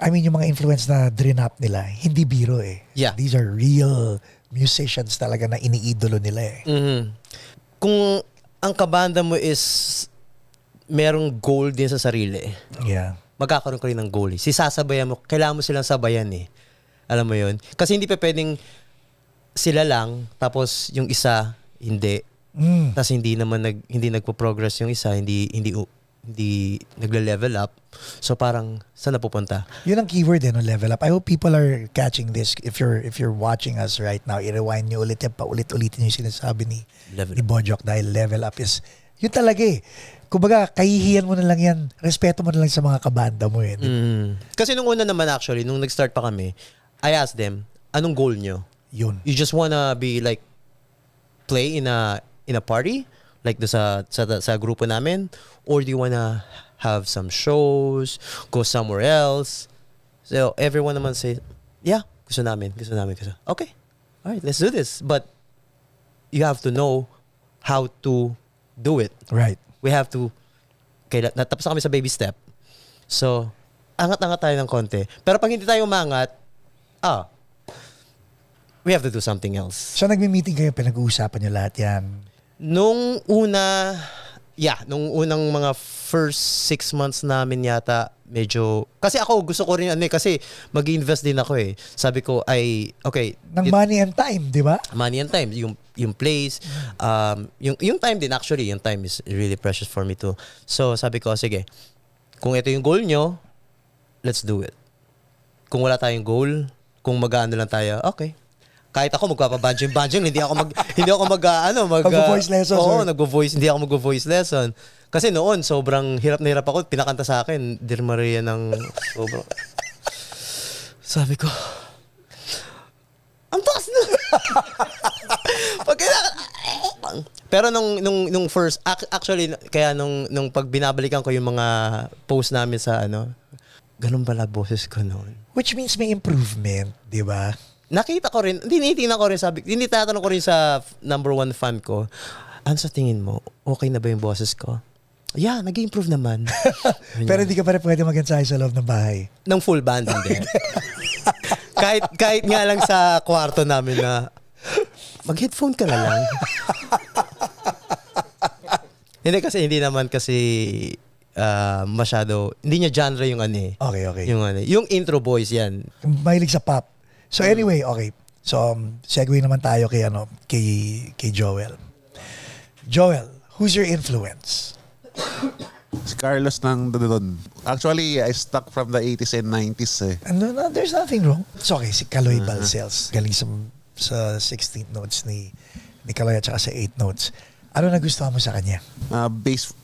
I mean, yung mga influence na drinap nila, hindi biro eh. Yeah. These are real musicians talaga na iniidolo nila eh. Mm-hmm. Kung ang kabanda mo is merong goal din sa sarili, magkakaroon ka rin ng goal. Sasabayan mo, kailangan mo silang sabayan eh. Alam mo yun? Kasi hindi pa pwedeng sila lang, tapos yung isa, hindi. Tapos hindi nagpo-progress yung isa, hindi nagle-level up. So parang saan na pupunta? Yun ang keyword no, level up. I hope people are catching this. If you're watching us right now, i-rewind nyo ulit yan, paulit-ulitin yung sinasabi ni Bojok dahil level up is, yun talaga eh. Kumbaga, kahihiyan mo na lang yan, respeto mo na lang sa mga kabanda mo eh. Kasi nung una naman actually, nung nag-start pa kami, I asked them, anong goal nyo? Yun. You just wanna be like, play in a party? Like sa grupo namin? Or do you wanna have some shows, go somewhere else? So everyone naman say, yeah, gusto namin. Okay, alright, let's do this. But you have to know how to do it. Right. We have to, natapos na kami sa baby step. So, angat-angat tayo ng konti. Pero pag hindi tayo umangat, we have to do something else. So nagmi-meeting kayo, pinag-uusapan nyo lahat yan? Nung unang mga first 6 months namin yata, medyo, kasi ako gusto ko rin kasi mag-invest din ako eh. Sabi ko okay. Ng money and time, di ba? Money and time, yung place, yung time din actually, yung time is really precious for me too. So sabi ko, sige, kung ito yung goal nyo, let's do it. Kung wala tayong goal, kung mag-ano lang tayo, okay. Kahit ako magpapabanjing, hindi ako mag-voice lesson. Oo, hindi ako mag-voice lesson. Kasi noon, sobrang hirap na hirap ako. Pinakanta sa akin, Dear Maria ng sobrang... Sabi ko, ang taas na! Pero nung first, actually, kaya nung pag binabalikan ko yung mga post namin sa ganun pala boses ko noon. Which means may improvement, di ba? Nakita ko rin, tinitingnan ko rin, hindi tatanong ko rin sa number 1 fan ko, ano sa tingin mo, okay na ba yung boses ko? Yeah, nag-improve naman. Pero hindi ka pa rin pwede mag-ensayo sa loob ng bahay. Ng full band, hindi. kahit nga lang sa kwarto namin na, mag-headphone ka na lang. Hindi naman kasi masyado, hindi niya genre yung Okay. Yung intro boys yan. Mahilig sa pop. So anyway, okay. So segue naman tayo kay Joel. Joel, who's your influence? Si Carlos ng Dodon. Actually, I stuck from the 80s and 90s eh. No, there's nothing wrong. It's okay, si Kaloy Balcells. Galing sa sa 16th notes ni Kaloy at saka sa 8 notes. Ano nagustuhan mo sa kanya?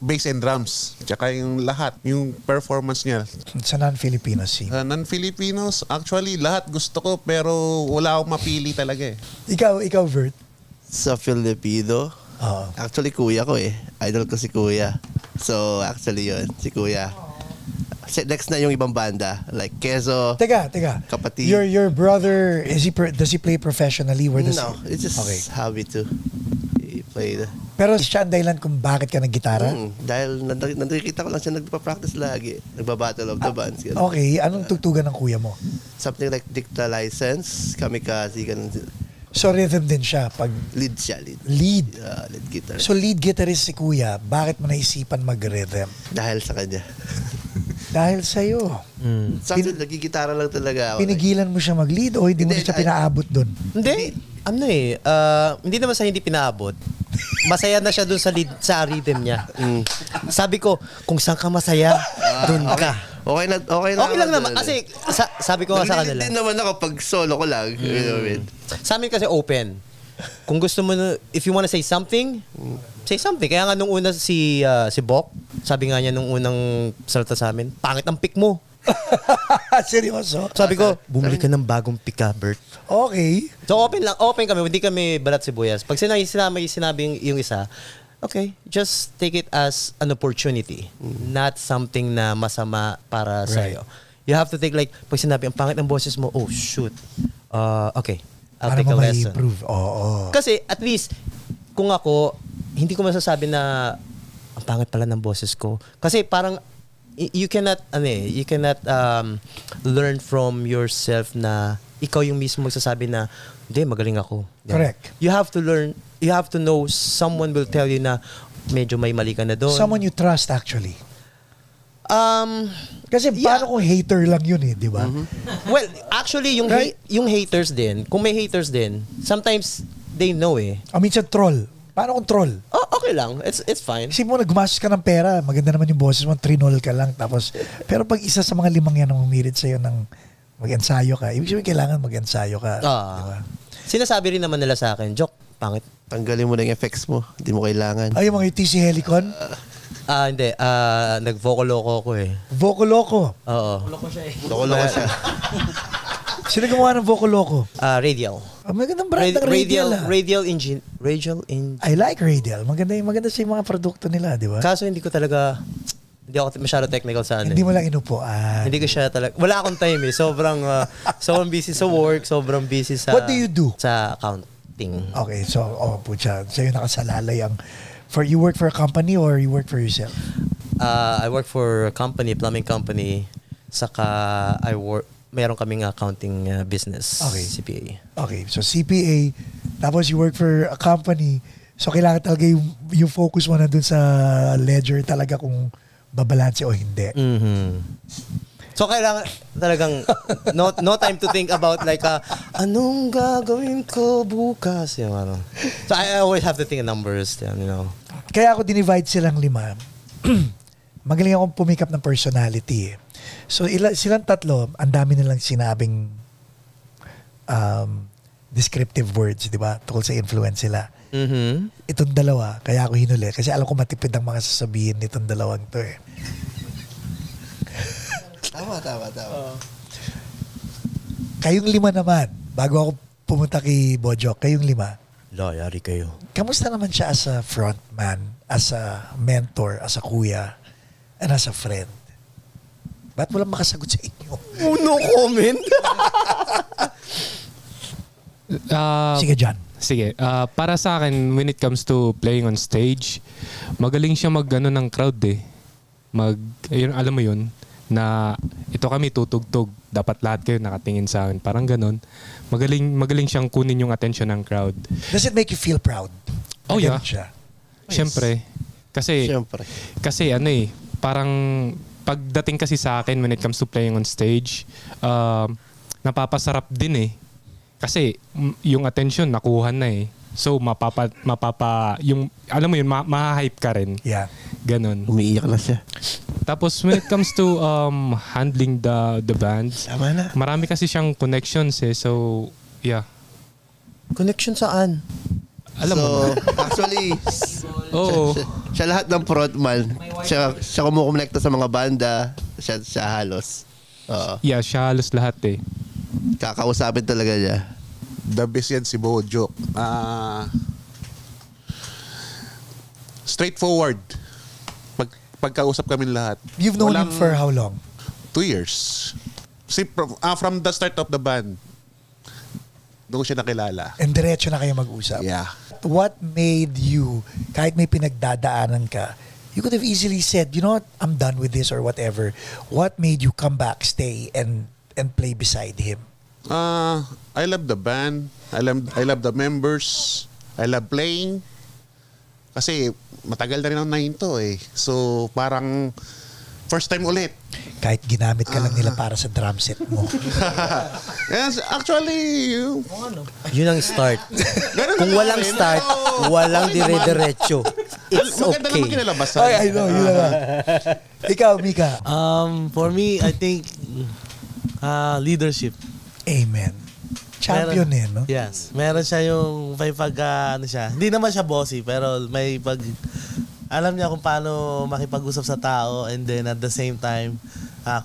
Bass and drums. Tsaka yung lahat, yung performance niya. Sa non-Filipino scene. Non-Filipinos, actually, lahat gusto ko pero wala akong mapili talaga eh. Ikaw, Vert? Sa Filipino, actually kuya ko eh. Idol ko si kuya. So actually yun, si kuya. Next na yung ibang banda, like Quezzo. Teka. Kapatid. Your brother, does he play professionally? No, it's just hobby to. He played. Pero siya ang dahilan kung bakit ka nag-gitara? Dahil nakikita ko lang siya nagpa-practice lagi. Nagba-battle of the bands. Ganun. Okay, anong tugtugan ng kuya mo? Something like Dicta License, Kamikaze, ganun. So rhythm din siya pag... Lead siya, lead. Lead? Lead guitar. So lead guitarist si kuya, bakit mo naisipan mag-rhythm? Dahil sa kanya. Dahil sa'yo. Sa akin, nagigitara lang talaga ako. Pinigilan mo siya mag-lead o hindi mo siya pinaabot doon? Hindi. Hindi naman sa hindi pinaabot. Masaya na siya dun sa rhythm niya. Sabi ko, kung saan ka masaya, dun ka. Okay lang naman. Kasi sabi ko nga sa kanila. Din naman ako pag solo ko lang. Sa amin kasi open. Kung gusto mo if you wanna say something, say something. Kaya nga nung una si Bok, sabi nga niya nung unang salita sa amin, pangit ang pick mo. Seryoso? Sabi ko, bumili ka ng bagong pick, Bert. Okay. So open kami, hindi kami balat sibuyas. Pag sinabi yung isa, okay, just take it as an opportunity, not something na masama para sa'yo. You have to take like, pag sinabi, ang pangit ng boses mo, oh shoot, okay, I'll take a lesson. Improve. Kasi at least, kung ako, hindi ko masasabi na ang pangit pala ng boses ko. Kasi parang, you cannot learn from yourself na ikaw yung mismo magsasabi na hindi, magaling ako. Yeah. Correct. You have to know someone will tell you na medyo may mali ka na doon. Someone you trust actually. Kasi paano kung hater lang yun eh, di ba? Well, actually yung haters din, kung may haters din, sometimes they know eh. Minsan troll. Paano kung troll? Oh, okay lang. It's fine. Kasi mo naggumastos ka ng pera, maganda naman yung boses mo, trinol ka lang tapos pero pag isa sa mga 5 yan ang humirit sa'yo ng mag-ensayo ka, ibig sabihin kailangan mag-ensayo ka. Diba? Sinasabi rin naman nila sa akin, Jok, pangit. Tanggalin mo na yung effects mo. Hindi mo kailangan. Ay, yung mga UTC Helicon? Hindi. Nag-vocaloco ako eh. Vocaloco? Oo. Loko siya eh. Loko siya. Sino gumawa ng Vocaloco? Radial. Magandang brand ng Radial. Radial Engine. I like Radial. Maganda sa mga produkto nila, di ba? Kaso hindi ako masyado technical sa ano. Hindi mo lang inupuan. Hindi ko siya talaga. Wala akong time eh. Sobrang busy sa work, sobrang busy sa... What do you do? Sa accounting. Okay, so, pucha. Sa'yo nakasalalay ang... You work for a company or you work for yourself? I work for a company, plumbing company. Saka meron kaming accounting business. Okay. CPA. Okay, so CPA. Tapos you work for a company. So kailangan talaga yung focus mo na dun sa ledger talaga kung babalanse o hindi. Mm-hmm. So kailangan talagang no time to think about like anong gagawin ko bukas, yung ano. So I always have to think of numbers, you know. Kaya ako dinivide silang 5. Magaling akong pumikap ng personality. So silang 3, ang dami nilang sinabing descriptive words, di ba? Tungkol sa influence sila. Mm-hmm. Itong 2, kaya ako hinuli. Kasi alam ko matipid ang mga sasabihin nitong 2 to eh. Tama. Kayong 5 naman, bago ako pumunta kay Bojok, kayong 5. Yari kayo. Kamusta naman siya as a frontman, as a mentor, as a kuya, and as a friend? Ba't walang makasagot sa inyo? No comment. Sige, John. Sige. Para sa akin, when it comes to playing on stage, magaling siya ng crowd eh. Alam mo yun, na ito kami tutugtog. Dapat lahat kayo nakatingin sa akin. Parang ganun. Magaling siyang kunin yung attention ng crowd. Does it make you feel proud? Oh, yeah. Siya? Siyempre. Kasi parang pagdating kasi sa akin when it comes to playing on stage, napapasarap din eh. Kasi yung attention nakuha na eh. So yung alam mo yun, ma-hype ka rin. Yeah. Ganon. Umiiyak na siya. Tapos when it comes to handling the band, Tama na. marami kasi siyang connections eh. So, yeah. Connection saan? Alam mo na. Actually, Oo. siya lahat ng frontman. Siya kumukonekta sa mga banda. Siya halos. Oo. Yeah, siya halos lahat eh. Kakausapin talaga niya. The best yan si Bojo. Straightforward. Pagkausap kami lahat. You've known him for how long? 2 years. See, from the start of the band, doon ko siya nakilala. And diretso na kayo mag-usap. Yeah. What made you, kahit may pinagdadaanan ka, you could have easily said, you know what, I'm done with this or whatever. What made you come back, stay, and play beside him? I love the band. I love the members. I love playing. Kasi matagal na rin ang nahinto eh. So parang first time ulit. Kahit ginamit ka lang nila para sa drum set mo. Yes, actually, Yun ang start. Kung walang start, walang dire-diretso. It's maganda okay. naman kinalabasan. I know, yun na nga. Ikaw, Mika. For me, I think leadership. Amen. Champion Meron- no? Yes. Meron siya yung may ano siya. Hindi naman siya bossy, pero may alam niya kung paano makipag-usap sa tao, and then at the same time,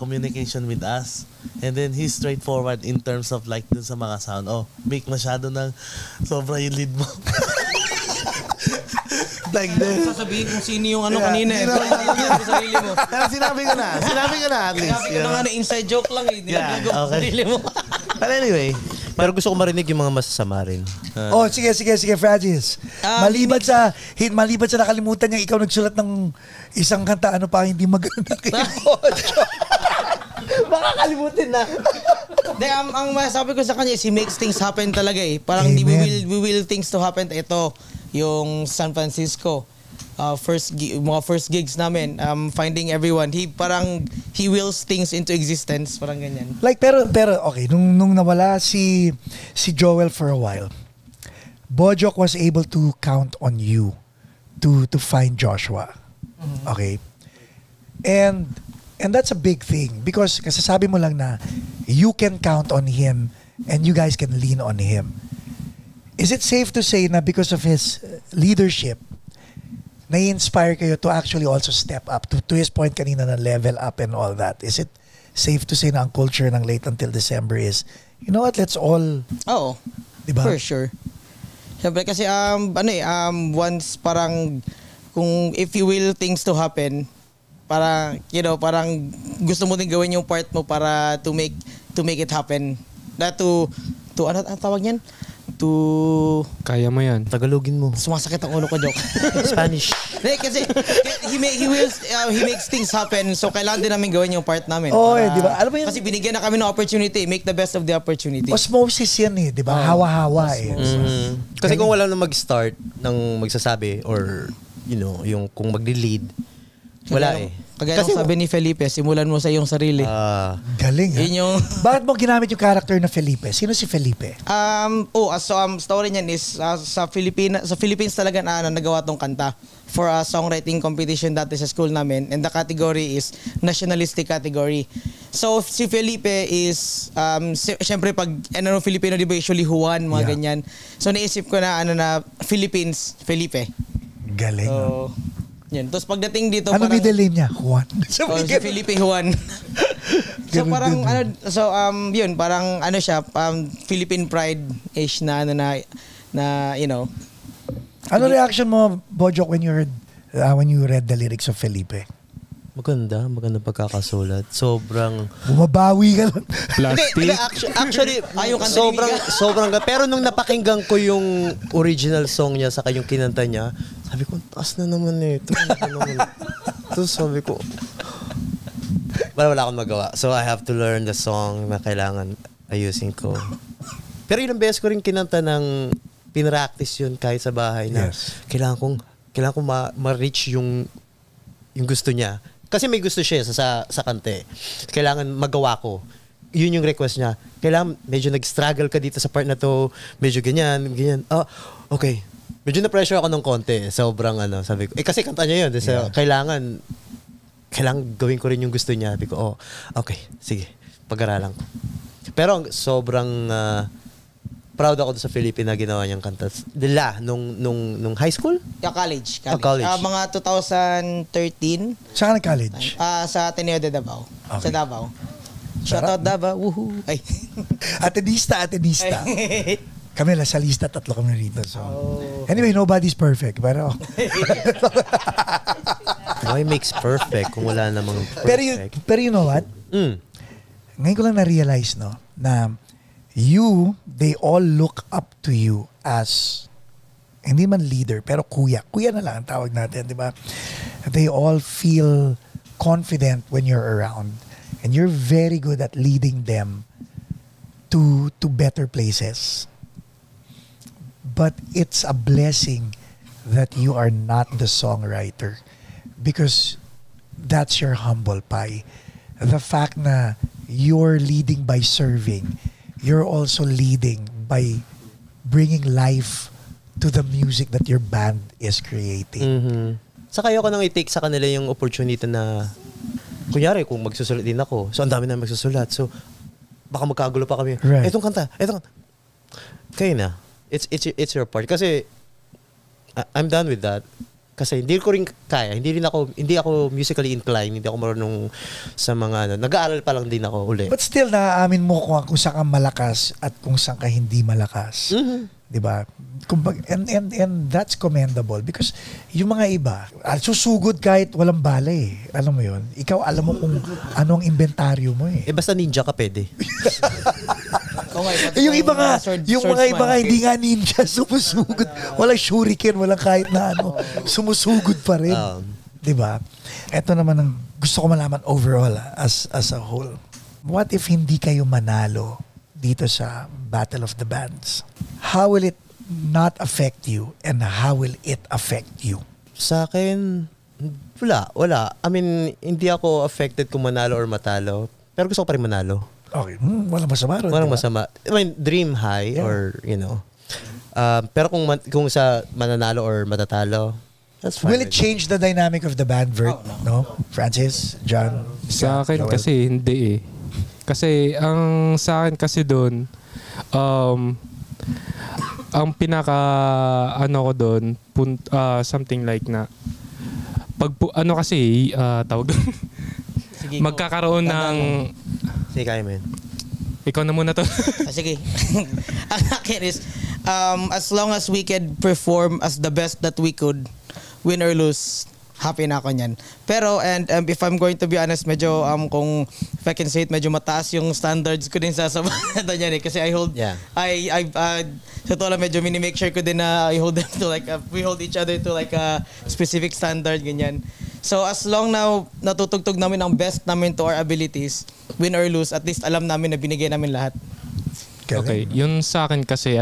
communication with us. And then he's straightforward in terms of like dun sa mga sound. Oh, make masyado ng sobra yung lead mo. Like this. Sasabihin kung sino yung kanina eh. Sarili mo. Pero sinabi ko na at least. Sabi ko na nga, inside joke lang eh. Yeah, Nilagay ko okay. sarili mo. But anyway, Pero gusto ko marinig yung mga masasama rin. Oh, sige, Francis. Maliban sa nakalimutan niya, ikaw nagsulat ng isang kanta, ano pa hindi maganda kay Bojo. Baka kalimutin na. Ang masasabi ko sa kanya is he makes things happen talaga eh. Parang Amen. we will things to happen. Ito, yung San Francisco. Mga first gigs namin, finding everyone. He wills things into existence, parang ganyan. Like pero okay, nung nawala si Joel for a while, Bojok was able to count on you to find Joshua. Okay? And that's a big thing because kasasabi mo lang na you can count on him and you guys can lean on him. Is it safe to say na because of his leadership, na-inspire kayo to actually also step up to his point kanina na level up and all that? Is it safe to say na ang culture ng Late Until December is, you know what, let's all, Oo. diba? For sure. Siyempre kasi once parang kung if you will things to happen, parang parang gusto mo din gawin yung part mo para to make it happen. To ano ang tawag niyan? Kaya mo yan. Tagalogin mo. Sumasakit ang ulo ko, joke. Spanish. Kasi he makes things happen, so kailangan din namin gawin yung part namin. Oo, di ba? Alam mo yun? Kasi binigyan na kami ng opportunity, make the best of the opportunity. Osmosis yan eh, di ba? Hawa-hawa eh. Kasi kung wala na mag-start ng magsasabi or yung kung magli-lead, wala eh. Kagaya ng sabi ni Felipe, simulan mo sa iyong sarili. Galing ha? Yun yung... Bakit mo ginamit yung character na Felipe? Sino si Felipe? Story niyan is sa Philippines talaga na nagawa tong kanta for a songwriting competition dati sa school namin, and the category is nationalistic category. So si Felipe is syempre pag Filipino, di ba usually Juan, mga ganyan. So naisip ko na na Philippines, Felipe. Galing. So yun. Tapos pagdating dito Ano middle name niya? Juan? si Felipe Juan. So parang yun, parang siya, Philippine pride-ish na Ano reaction mo, Bojok, when you read the lyrics of Felipe? Maganda pagkakasulat. Sobrang Bumabawi ka lang. Plastic. actually sobrang pero nung napakinggan ko yung original song niya saka yung kinanta niya, sabi ko, taas na naman ito. Tapos sabi ko, wala akong magawa. So I have to learn the song na kailangan ayusin ko. Pero ilang beses ko rin kinanta ng pinractice yun kahit sa bahay na kailangan kong ma-reach yung gusto niya. Kasi may gusto siya sa kante. Kailangan magawa ko. Yun yung request niya. Kailangan medyo nag-struggle ka dito sa part na to. Medyo ganyan. Okay. Medyo na-pressure ako ng konti. Sobrang sabi ko. Kasi kanta niya yun. Kailangan gawin ko rin yung gusto niya. Sabi ko, okay. Sige. Pag-aralan ko. Pero sobrang proud ako sa Philippine na ginawa niyang kanta. Nung high school? Yeah, college. College. Mga 2013. Saan ka college? Sa Ateneo de Davao. Okay. Sa Davao. Shoutout Davao. Woohoo. Ay. Atenista. Kami sa lista, 3 kami rito. So. Anyway, nobody's perfect. Pero Why makes perfect kung wala namang perfect? Pero you know what? Ngayon ko lang na-realize, no, na they all look up to you as, hindi man leader, pero kuya. Kuya na lang ang tawag natin, di ba? They all feel confident when you're around. And you're very good at leading them to better places. But it's a blessing that you are not the songwriter because that's your humble pie. The fact na you're leading by serving, you're also leading by bringing life to the music that your band is creating. Mm-hmm. Saka ayoko nang i-take sa kanila yung opportunity na, kunyari, kung magsusulat din ako, so ang dami na magsusulat, so baka magkagulo pa kami. Right. Etong kanta. Kayo na. It's your part. Kasi I'm done with that. Kasi hindi ko rin kaya. Hindi ako musically inclined. Hindi ako marunong sa mga nag-aaral pa lang din ako uli. But still, naaamin mo kung saan ka malakas at kung saan ka hindi malakas. Mm-hmm. Diba? And that's commendable because yung mga iba, susugod kahit walang bala eh. Alam mo yun? Ikaw alam mo kung anong inventaryo mo eh. Basta ninja ka pwede. Yung iba nga, hindi nga ninja, sumusugod. Walang shuriken, walang kahit na ano. Sumusugod pa rin. Diba? Ito naman ang gusto ko malaman overall as a whole. What if hindi kayo manalo dito sa Battle of the Bands? How will it not affect you and how will it affect you? Sa akin, wala. I mean, hindi ako affected kung manalo or matalo. Pero gusto ko pa rin manalo. Okay, walang masama ron. Walang masama. I mean, dream high or, you know. Pero kung sa mananalo or matatalo, that's fine. Will it change the dynamic of the band, Vert? No? Francis? John? Sa akin Joel? kasi hindi eh. Kasi ang sa akin kasi doon, ang pinaka ko doon, something like na tawag magkakaroon ng sige, kaya mo yun. Ikaw na muna to. Sige. Ang akin is, as long as we could perform as the best that we could, win or lose, happy na ako niyan. Pero, and if I'm going to be honest, medyo, kung if I can say it, medyo mataas yung standards ko din sa banda niyan eh. Kasi I hold, sa tola medyo mini-make sure ko din na I hold them to like, we hold each other to like a specific standard, ganyan. So as long now natutugtog namin ang best namin to our abilities, win or lose, at least alam namin na binigay namin lahat. Okay, yun sa akin kasi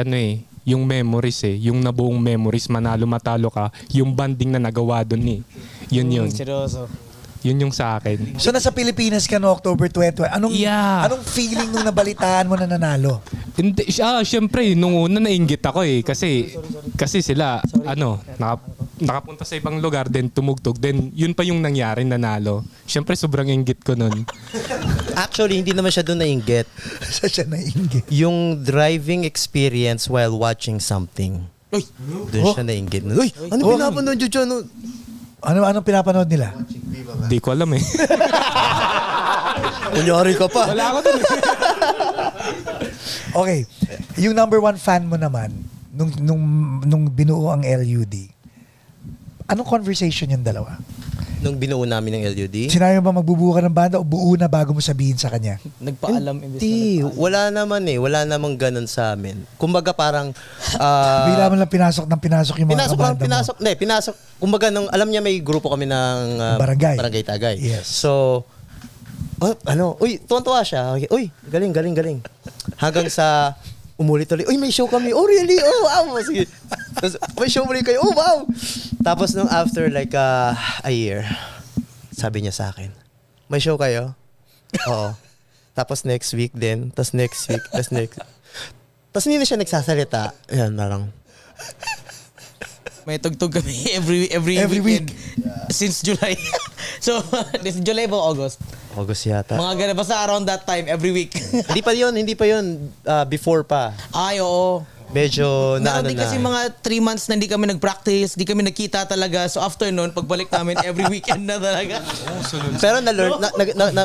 yung memories yung nabuong memories, manalo matalo ka, yung banding na nagawa doon Yun. Seryoso. Yun yung sa akin. So nasa Pilipinas ka no October 20. Anong feeling nung nabalitaan mo na nanalo? Hindi, syempre nung una nainggit ako kasi sila nakapunta sa ibang lugar then tumugtog then yun pa yung nangyari, nanalo. Syempre sobrang inggit ko nun. Actually, hindi naman siya doon nainggit. Saan siya nainggit? Yung driving experience while watching something. Doon siya nainggit. Uy, ano pinapanood nyo dyan? Anong pinapanood nila? Di ko alam eh. Kunyari ka pa. Wala ako dun. Okay. Yung number 1 fan mo naman, nung binuo ang LUD, anong conversation yung dalawa? Nung binuo namin ng LUD? Sinabi mo ba magbubuo ka ng banda o buo na bago mo sabihin sa kanya? Nagpaalam. Hindi. Wala naman Wala namang ganun sa amin. Kumbaga parang... Bila mo lang pinasok yung mga kabanda mo. Pinasok. Kumbaga, alam niya may grupo kami ng Barangay Tagay. Yes. So, tuwan-tuwa siya. Uy, galing. Hanggang sa umulit-ulit, uy, may show kami. Oh, really? Oh, wow. Sige. Tapos, may show muli kayo. Oh, wow. Tapos nung after like a year, sabi niya sa akin, may show kayo? Oo. Tapos next week din. Tapos next week. Tapos hindi na siya nagsasalita. Yan, parang. May tugtog kami every week. Since July. So, this July ba August? August yata. Mga ganun, basta around that time, every week. Hindi pa yun. Before pa. Ay, oo. Medyo na Meron din kasi mga 3 months na hindi kami nag-practice, hindi kami nagkita talaga. So after nun, pagbalik namin, every weekend na talaga. Pero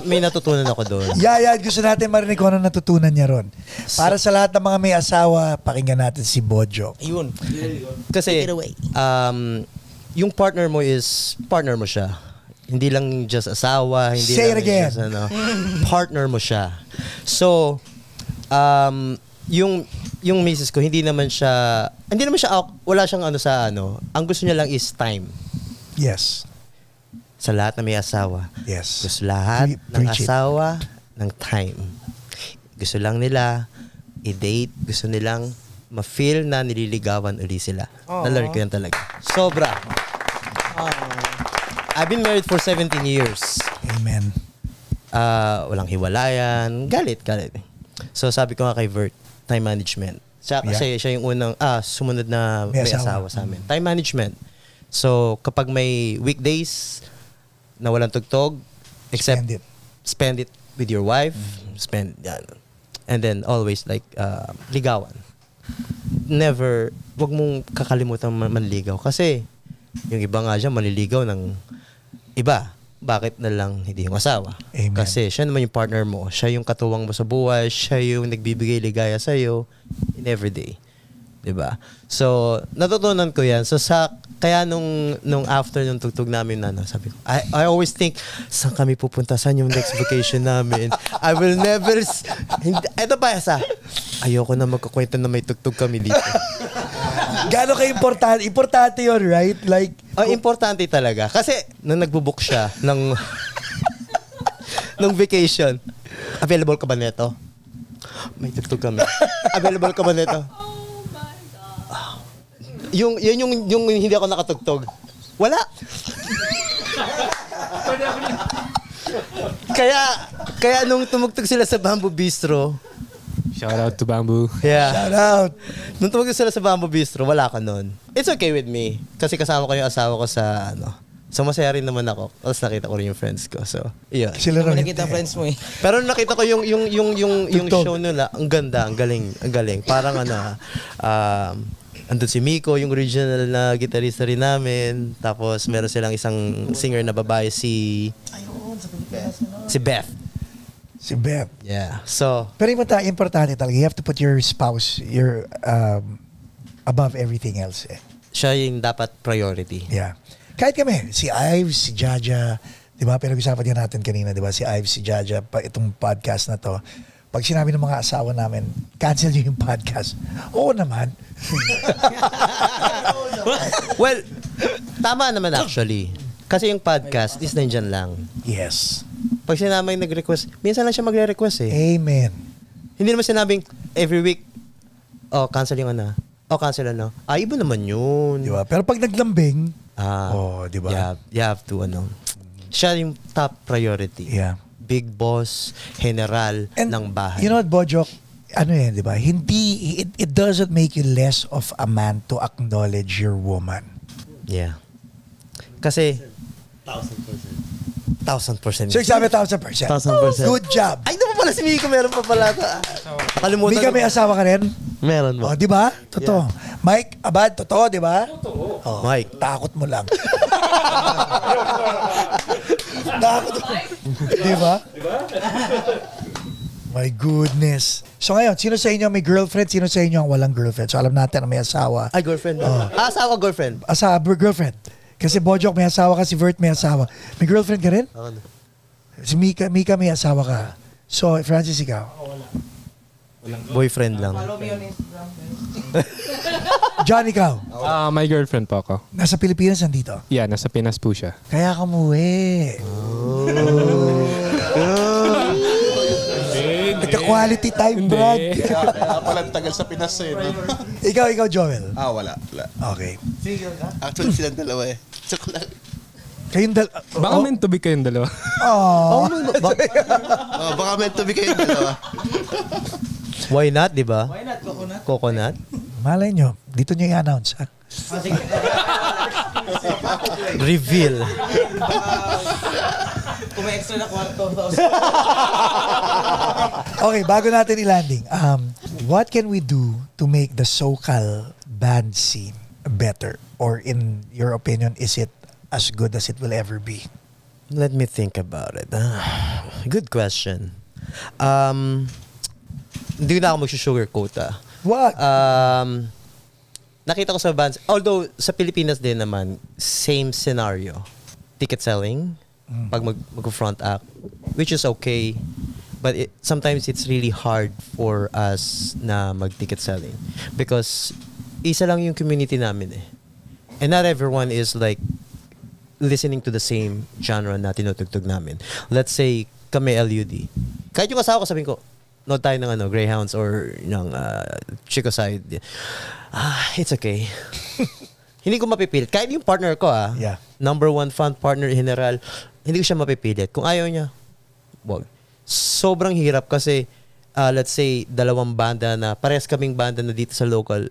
may natutunan ako doon. Yeah, gusto natin marinig kung ano natutunan niya ron. Para sa lahat ng mga may asawa, pakinggan natin si Bojo. Ayun. Kasi, Take it away. yung partner mo is, partner mo siya. Hindi lang just asawa, hindi Say lang it again. just partner mo siya. So, yung misis ko, wala siyang ang gusto niya lang is time. Yes. Sa lahat na may asawa. Yes. Gusto lahat ng Preach it. asawa ng time. Gusto lang nila i-date, gusto nilang ma-feel na nililigawan uli sila. Na-learn ko yan talaga. Sobra. I've been married for 17 years. Amen. Walang hiwalayan. Galit. So sabi ko nga kay Vert, time management. Kasi siya yung unang sumunod na may asawa sa amin. Time management. So kapag may weekdays na walang tugtog, spend it with your wife, and then always ligawan. Never, wag mong kakalimutan manligaw kasi yung iba nga dyan maliligaw ng iba. Bakit na lang hindi yung asawa? Amen. Kasi siya naman yung partner mo. Siya yung katuwang mo sa buhay. Siya yung nagbibigay ligaya sa'yo in every day. Diba? So, natutunan ko yan. So, kaya nung after nung tugtog namin sabi ko, I always think, saan kami pupunta? Saan yung next vacation namin? I will never... Ito pa, ayoko na magkakwento na may tugtog kami dito. Gano'n ka-importante? Importante yun, right? Like... importante talaga. Kasi, nung nagbubook siya ng vacation, available ka ba nito? May tugtog kami. Available ka ba nito? Yung hindi ako nakatugtog. Wala. Kaya nung tumugtog sila sa Bamboo Bistro, Shout out to Bamboo. yeah. Shout out. Nung tumugtog sila sa Bamboo Bistro, wala ka nun. It's okay with me. Kasi kasama ko yung asawa ko sa So masaya rin naman ako. Tapos nakita ko rin yung friends ko. So, yun. Sila Ano rin. nakita friends mo eh. Pero nakita ko yung Tugtog. show nila, ang ganda, ang galing. Parang andun si Miko, yung original na gitarista rin namin. Tapos meron silang isang singer na babae, si Beth. Si Beth. Yeah. So, Pero importante talaga. You have to put your spouse, above everything else. siya yung dapat priority. Yeah. Kahit kami, si Ives, si Jaja, di ba? Pinag-usapan din natin kanina, di ba? Si Ives, si Jaja, itong podcast na to. Pag sinabi ng mga asawa namin, cancel niyo yung podcast. Oo naman. Well, tama naman actually. Kasi yung podcast is nandyan lang. Yes. Pag sinamay nag-request, minsan lang siya magre-request eh. Amen. Hindi naman sinabing every week, cancel yung cancel iba naman yun. Di ba? Pero pag naglambing, di ba? You have to, siya yung top priority. Yeah. Big boss, general ng bahay. You know what, Bojok? Di ba? It doesn't make you less of a man to acknowledge your woman. Yeah. Kasi, 1,000%. So, sabi 1,000%. 1,000%. Good job. ay, naman pala si Miko, meron pa pala. Kalimutan. Mika, may asawa ka rin? Meron mo. Di ba? Totoo. Mike, Abad, totoo, di ba? Totoo. Mike. Takot mo lang. Takot mo. Di ba? My goodness. So ngayon, sino sa inyo may girlfriend? Sino sa inyo ang walang girlfriend? So alam natin na may asawa. Ay, girlfriend. Asawa, girlfriend. Girlfriend. Kasi Bojok may asawa ka, si Vert may asawa. May girlfriend ka rin? Si Mika may asawa ka. So, Francis, ikaw? Boyfriend lang. John, ikaw? My girlfriend po ako. Nasa Pilipinas, nandito? Yeah, nasa Pinas po siya. Kaya ka muwi. Nagka-quality time, Brad. Kaya pala tagal sa Pinas eh. No? Ikaw, Joel. Wala. Okay. Actually, silang dalawa eh. Joke lang. Kayong Baka meant to be kayong dalawa. Baka meant to be kayong dalawa. Why not, di ba? Why not? Coconut? Malay nyo, dito nyo i-announce, ha? Reveal. Kung may extra na kwarto. Okay, bago natin i-landing, what can we do to make the SoCal band scene better? Or in your opinion, is it as good as it will ever be? Let me think about it. Good question. Hindi na ako mag-sugarcoat. What? Nakita ko sa bands, although sa Pilipinas din naman, same scenario. Ticket selling, pag mag-front act, which is okay. But sometimes it's really hard for us na mag-ticket selling. Because isa lang yung community namin eh. And not everyone is like listening to the same genre na tinutugtog namin. Let's say, kami LUD. Kahit yung asawa ko, sabihin ko, nood tayo ng Greyhounds or ng Chico Side. It's okay. Hindi ko mapipilit. Kahit yung partner ko, Yeah. number one fan partner general, hindi ko siya mapipilit. Kung ayaw niya, wag. Sobrang hirap kasi, let's say, dalawang banda na, parehas kaming banda na dito sa local,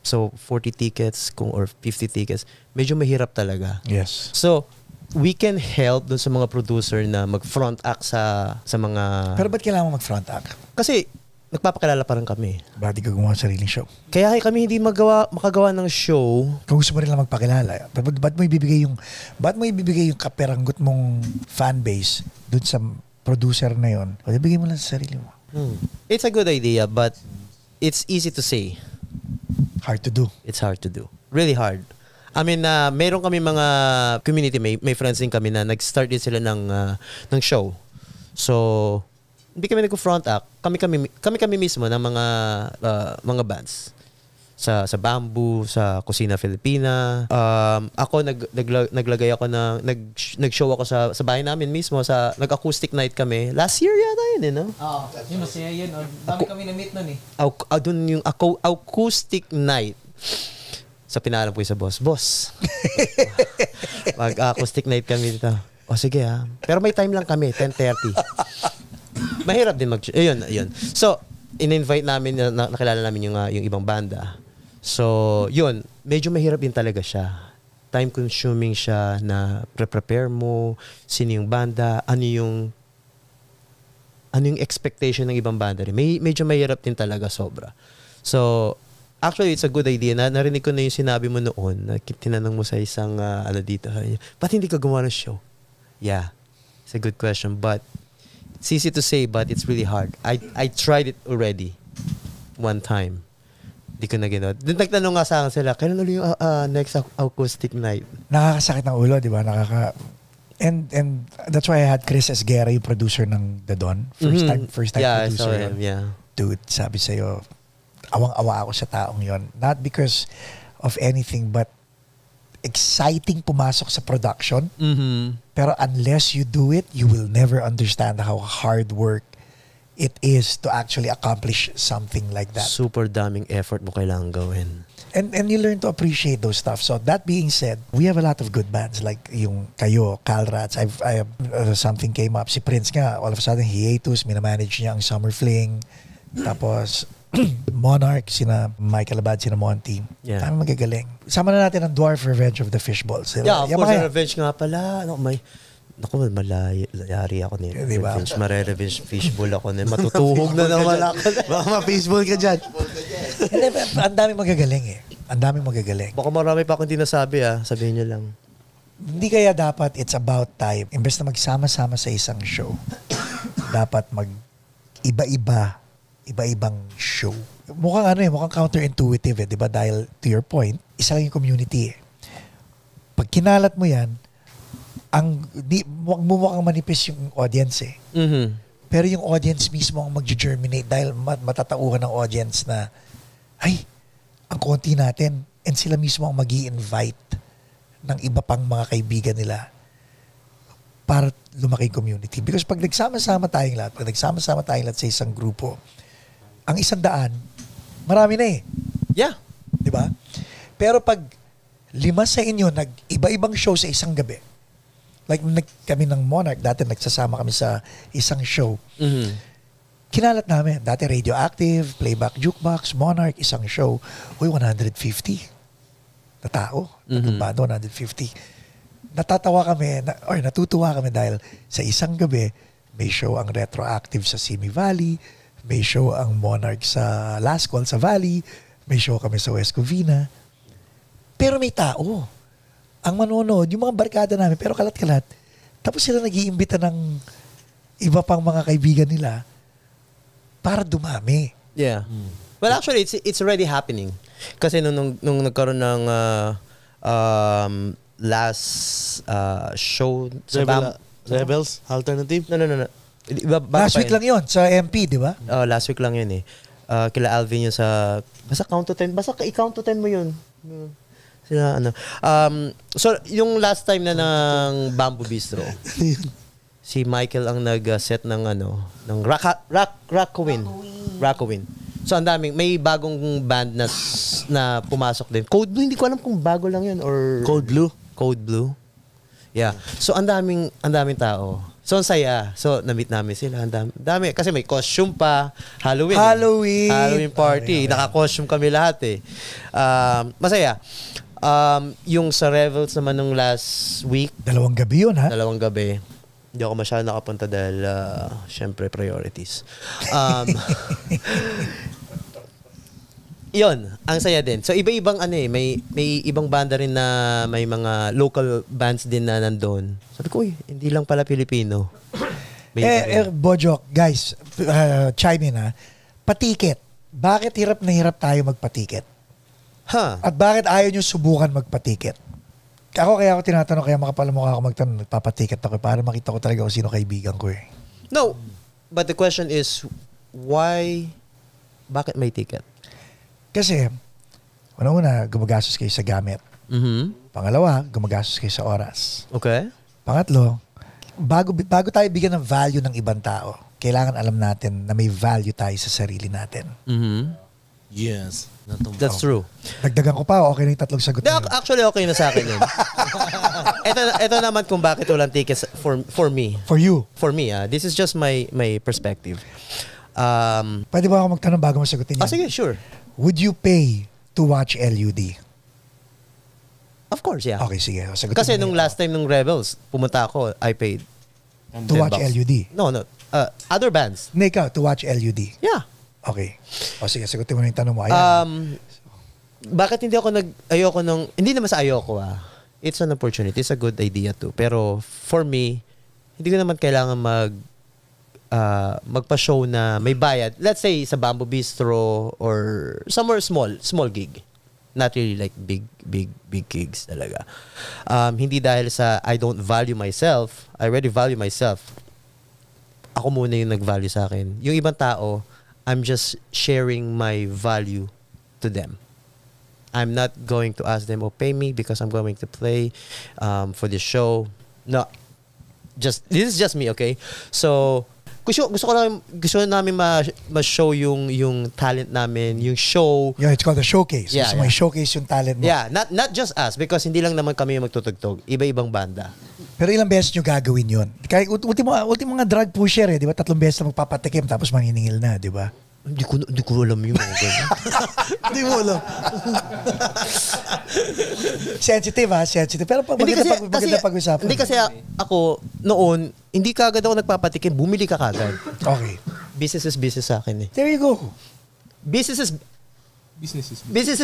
so 40 tickets or 50 tickets, medyo mahirap talaga. Yes. So, we can help dun sa mga producer na mag-front act sa mga... Pero ba't kailangan mo mag-front act? Kasi, nagpapakilala pa rin kami. Ba't di ka gumawa ng sariling show? Kaya kami hindi makagawa ng show. Kung gusto mo rin lang magpakilala, ba't mo ibibigay yung kaperanggot mong fan base dun sa producer na yon? O ibigay mo lang sa sarili mo. It's a good idea, but it's easy to say. Hard to do. It's hard to do. Really hard. I mean, meron kami mga community, may friends din kami na nag-start din sila ng show. So, hindi kami nag-front act. Kami mismo ng mga bands. Sa Bamboo, sa Kusina Filipina. Ako naglagay ako nag-show ako sa bahay namin mismo, nag-acoustic night kami. Last year yata yun, no? Oo. Yung masaya yun. Dami kami na-meet nun eh. Doon yung acoustic night. Sa pinalam ko yung sa boss. Mag-acoustic night kami dito. O sige pero may time lang kami, 10:30. Mahirap din ayun. So, in-invite namin, nakilala namin yung ibang banda. So, yun, medyo mahirap din talaga siya. Time consuming siya na prepare mo, sino yung banda, ano yung expectation ng ibang banda rin. Medyo mahirap din talaga sobra. So, actually, it's a good idea. Narinig ko na yung sinabi mo noon, na tinanong mo sa isang dito, ba't hindi ka gumawa ng show? Yeah, it's a good question. But, it's easy to say, but it's really hard. I tried it already. One time. Hindi ko na ginawa. Nagtanong nga sa akin sila, kailan ulit yung next acoustic night? Nakakasakit ng ulo, di ba? And that's why I had Chris Esguerra, yung producer ng The Don. First time yeah, producer. I saw him, yeah. Dude, sabi sa'yo, awang-awa ako sa taong yon. Not because of anything, but exciting pumasok sa production. Pero unless you do it, you will never understand how hard work it is to actually accomplish something like that. Super daming effort mo kailangan gawin. And you learn to appreciate those stuff. So that being said, we have a lot of good bands like yung kayo, Calrats. I have something came up. Si Prince nga, all of a sudden, hiatus, minamanage niya ang Summer Fling. Tapos, Monarch, sina Michael Abad, sina Monty. Yeah. Kami magagaling. Sama na natin ang Dwarf Revenge of the Fishballs. Yeah, of course, Revenge nga pala. Malayari ako nito. Diba? Revenge fishbowl ako nito. Matutuhog na naman ako. Baka ma-fishbowl ka dyan. Ang daming magagaling eh. Ang daming magagaling. Baka marami pa akong hindi nasabi Sabihin niyo lang. Hindi kaya dapat it's about time. Imbes na magsama-sama sa isang show, dapat iba-ibang show. Mukhang counterintuitive di ba? Dahil to your point, isa lang yung community eh. Pag kinalat mo yan, mukhang manipis yung audience eh. Pero yung audience mismo ang mag-germinate dahil matatauhan ng audience na, ay, ang konti natin, and sila mismo ang mag-i-invite ng iba pang mga kaibigan nila para lumaki yung community. Because pag nagsama-sama tayong lahat sa isang grupo, ang 100, marami na eh. Yeah. Di ba? Pero pag 5 sa inyo, nag-iba-ibang show sa isang gabi, like kami ng Monarch, dati nagsasama kami sa isang show. Kinalat namin. Dati Radioactive, Playback Jukebox, Monarch, isang show. 150 na tao. Bando, 150. natutuwa kami dahil sa isang gabi, may show ang Retroactive sa Simi Valley, may show ang Monarch sa Last Call sa Valley, may show kami sa West Covina. Pero may tao. Ang manonood, yung mga barkada namin, pero kalat-kalat. Tapos sila nag-iimbita ng iba pang mga kaibigan nila para dumami. Yeah. Well, actually, it's already happening. Kasi nung nagkaroon ng last show sa Rebels? Alternative? No. Last week lang yun sa MP, di ba? Last week lang yun eh. Kila Alvin yun sa... Basta count to 10. Basta i-count to 10 mo yun. Sila, so, yung last time na ng Bamboo Bistro, si Michael ang nag-set ng Rockawin. So, ang daming, may bagong band na pumasok din. Code Blue, hindi ko alam kung bago lang yun or... Code Blue. Yeah. So, ang daming tao. So, ang saya. So, na-meet namin sila. Ang dami. Kasi may costume pa. Halloween party. Naka-costume kami lahat eh. Masaya. Yung sa Revels naman nung last week. 2 gabi yun, ha? 2 gabi. Hindi ako masyado nakapunta dahil, syempre, priorities. Yun, ang saya din. So, iba-ibang may ibang banda rin na may mga local bands din na nandun. Sabi ko, hindi lang pala Pilipino. Bojok, guys, chime in ha. Patiket. Bakit hirap na hirap tayo magpatiket? At bakit ayaw nyo subukan magpatiket? Kaya ako tinatanong, kaya makapalamukha ako magtanong, nagpapatiket ako para makita ko talaga kung sino kaibigan ko eh. No, but the question is, bakit may ticket? Kasi, una-una, gumagastos kayo sa gamit. Pangalawa, gumagastos kayo sa oras. Okay. Pangatlo, bago tayo bigyan ng value ng ibang tao, kailangan alam natin na may value tayo sa sarili natin. Yes. That's true. Dagdagan ko pa, okay na yung 3 sagot na yun. Actually, okay na sa akin yun. ito naman kung bakit walang tickets for me. For you? For me, this is just my perspective. Pwede ba ako magtanong bago mo sagutin yan? Sige, sure. Would you pay to watch LUD? Of course, yeah. Okay, sige. Kasi nung last time nung Rebels, pumunta ako, I paid to watch LUD? No. Other bands. Ikaw, to watch LUD? Yeah. Okay. Sige, sagutin mo na yung tanong mo. Bakit hindi naman sa ayoko It's an opportunity. It's a good idea too. Pero for me, hindi ko naman kailangan magpa-show na may bayad. Let's say sa Bamboo Bistro or somewhere small gig. Not really like big gigs talaga. Hindi dahil sa I don't value myself. I already value myself. Ako muna yung nag-value sa akin. Yung ibang tao, I'm just sharing my value to them. I'm not going to ask them, pay me because I'm going to play for this show. No. This is just me, okay? So, gusto namin ma-show yung talent namin, yung show. Yeah, it's called a showcase. Yeah, may showcase yung talent mo. Yeah, not just us because hindi lang naman kami yung magtutugtog. Iba-ibang banda. Pero ilang beses nyo gagawin yun? Kaya ultimo mga drug pusher di ba? 3 beses na magpapatikim tapos maniningil na, di ba? Hindi ko alam yung mga ganyan. Hindi mo alam. Sensitive. Pero maganda pag-usapan. Hindi kasi ako noon, hindi kagad ako nagpapatikim, bumili ka kagad. Okay. Business is business sa akin eh. There you go. Business is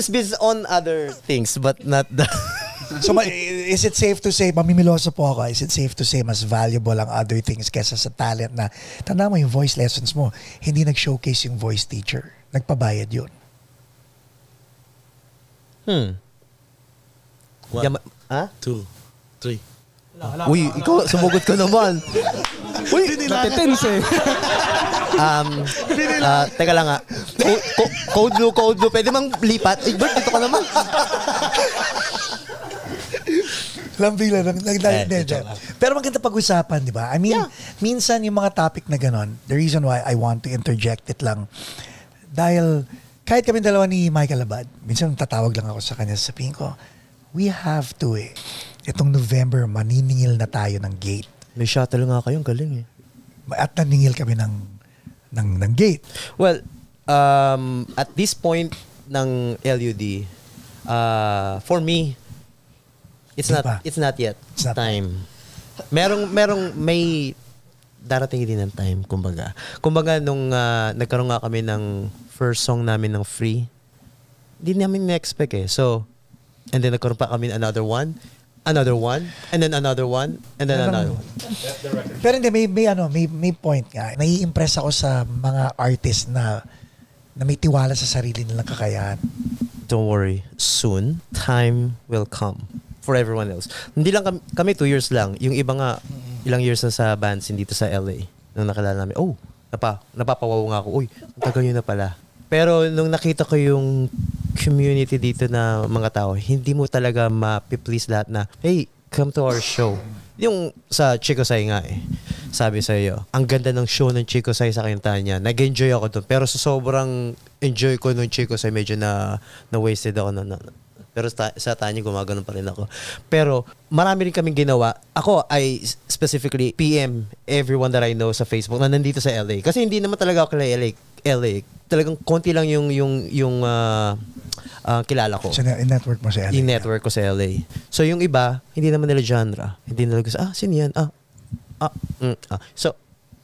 business on other things but not the... So, is it safe to say, mamimiloso po ako, is it safe to say mas valuable ang other things kesa sa talent na, tanda mo yung voice lessons mo, hindi nag-showcase yung voice teacher. Nagpabayad yun. 1, 2, 3. Uy, ikaw, sumugot ka naman. Uy, natitense eh. Teka lang Code Blue. Pwede mang lipat. Bert, dito ka naman. Lambing lang. Pero maganda pag-usapan, di ba? I mean, minsan yung mga topic na ganon, the reason why I want to interject it lang, dahil kahit kami dalawa ni Michael Abad, minsan tatawag lang ako sa kanya, sabihin ko, we have to itong November, maniningil na tayo ng gate. May shuttle nga kayong galing eh. At naningil kami ng gate. Well, at this point ng LUD, for me, It's Di not pa. it's not yet It's not time. May darating din ng time, kumbaga. Kumbaga nung nagkaroon nga kami ng first song namin ng Free, hindi namin na-expect eh. So, and then nagkaroon pa kami another one, and then another one, and then another one. Pero hindi, may point nga. Nai-impress ako sa mga artist na may tiwala sa sarili nilang kakayahan. Don't worry, soon time will come for everyone else. Hindi lang kami 2 years lang. Yung iba nga ilang years na sa bands dito sa LA. Nung nakilala namin, napapawaw nga ako. Uy, ang tagal yun na pala. Pero nung nakita ko yung community dito na mga tao, hindi mo talaga ma-please lahat na, hey, come to our show. Yung sa Chico Sai nga sabi sa iyo, ang ganda ng show ng Chico Sai sa kinta niya. Nag-enjoy ako doon. Pero sa sobrang enjoy ko nung Chico Sai, medyo na-wasted ako pero sa Tanya, gumagano'n pa rin ako. Pero marami rin kaming ginawa. Ako, I specifically PM everyone that I know sa Facebook na nandito sa LA. Kasi hindi naman talaga ako kay LA. Talagang konti lang yung kilala ko. So, in-network mo sa LA. Yung network ko sa LA. So yung iba, hindi naman nila genre. Hindi nila gusto, sino yan? So,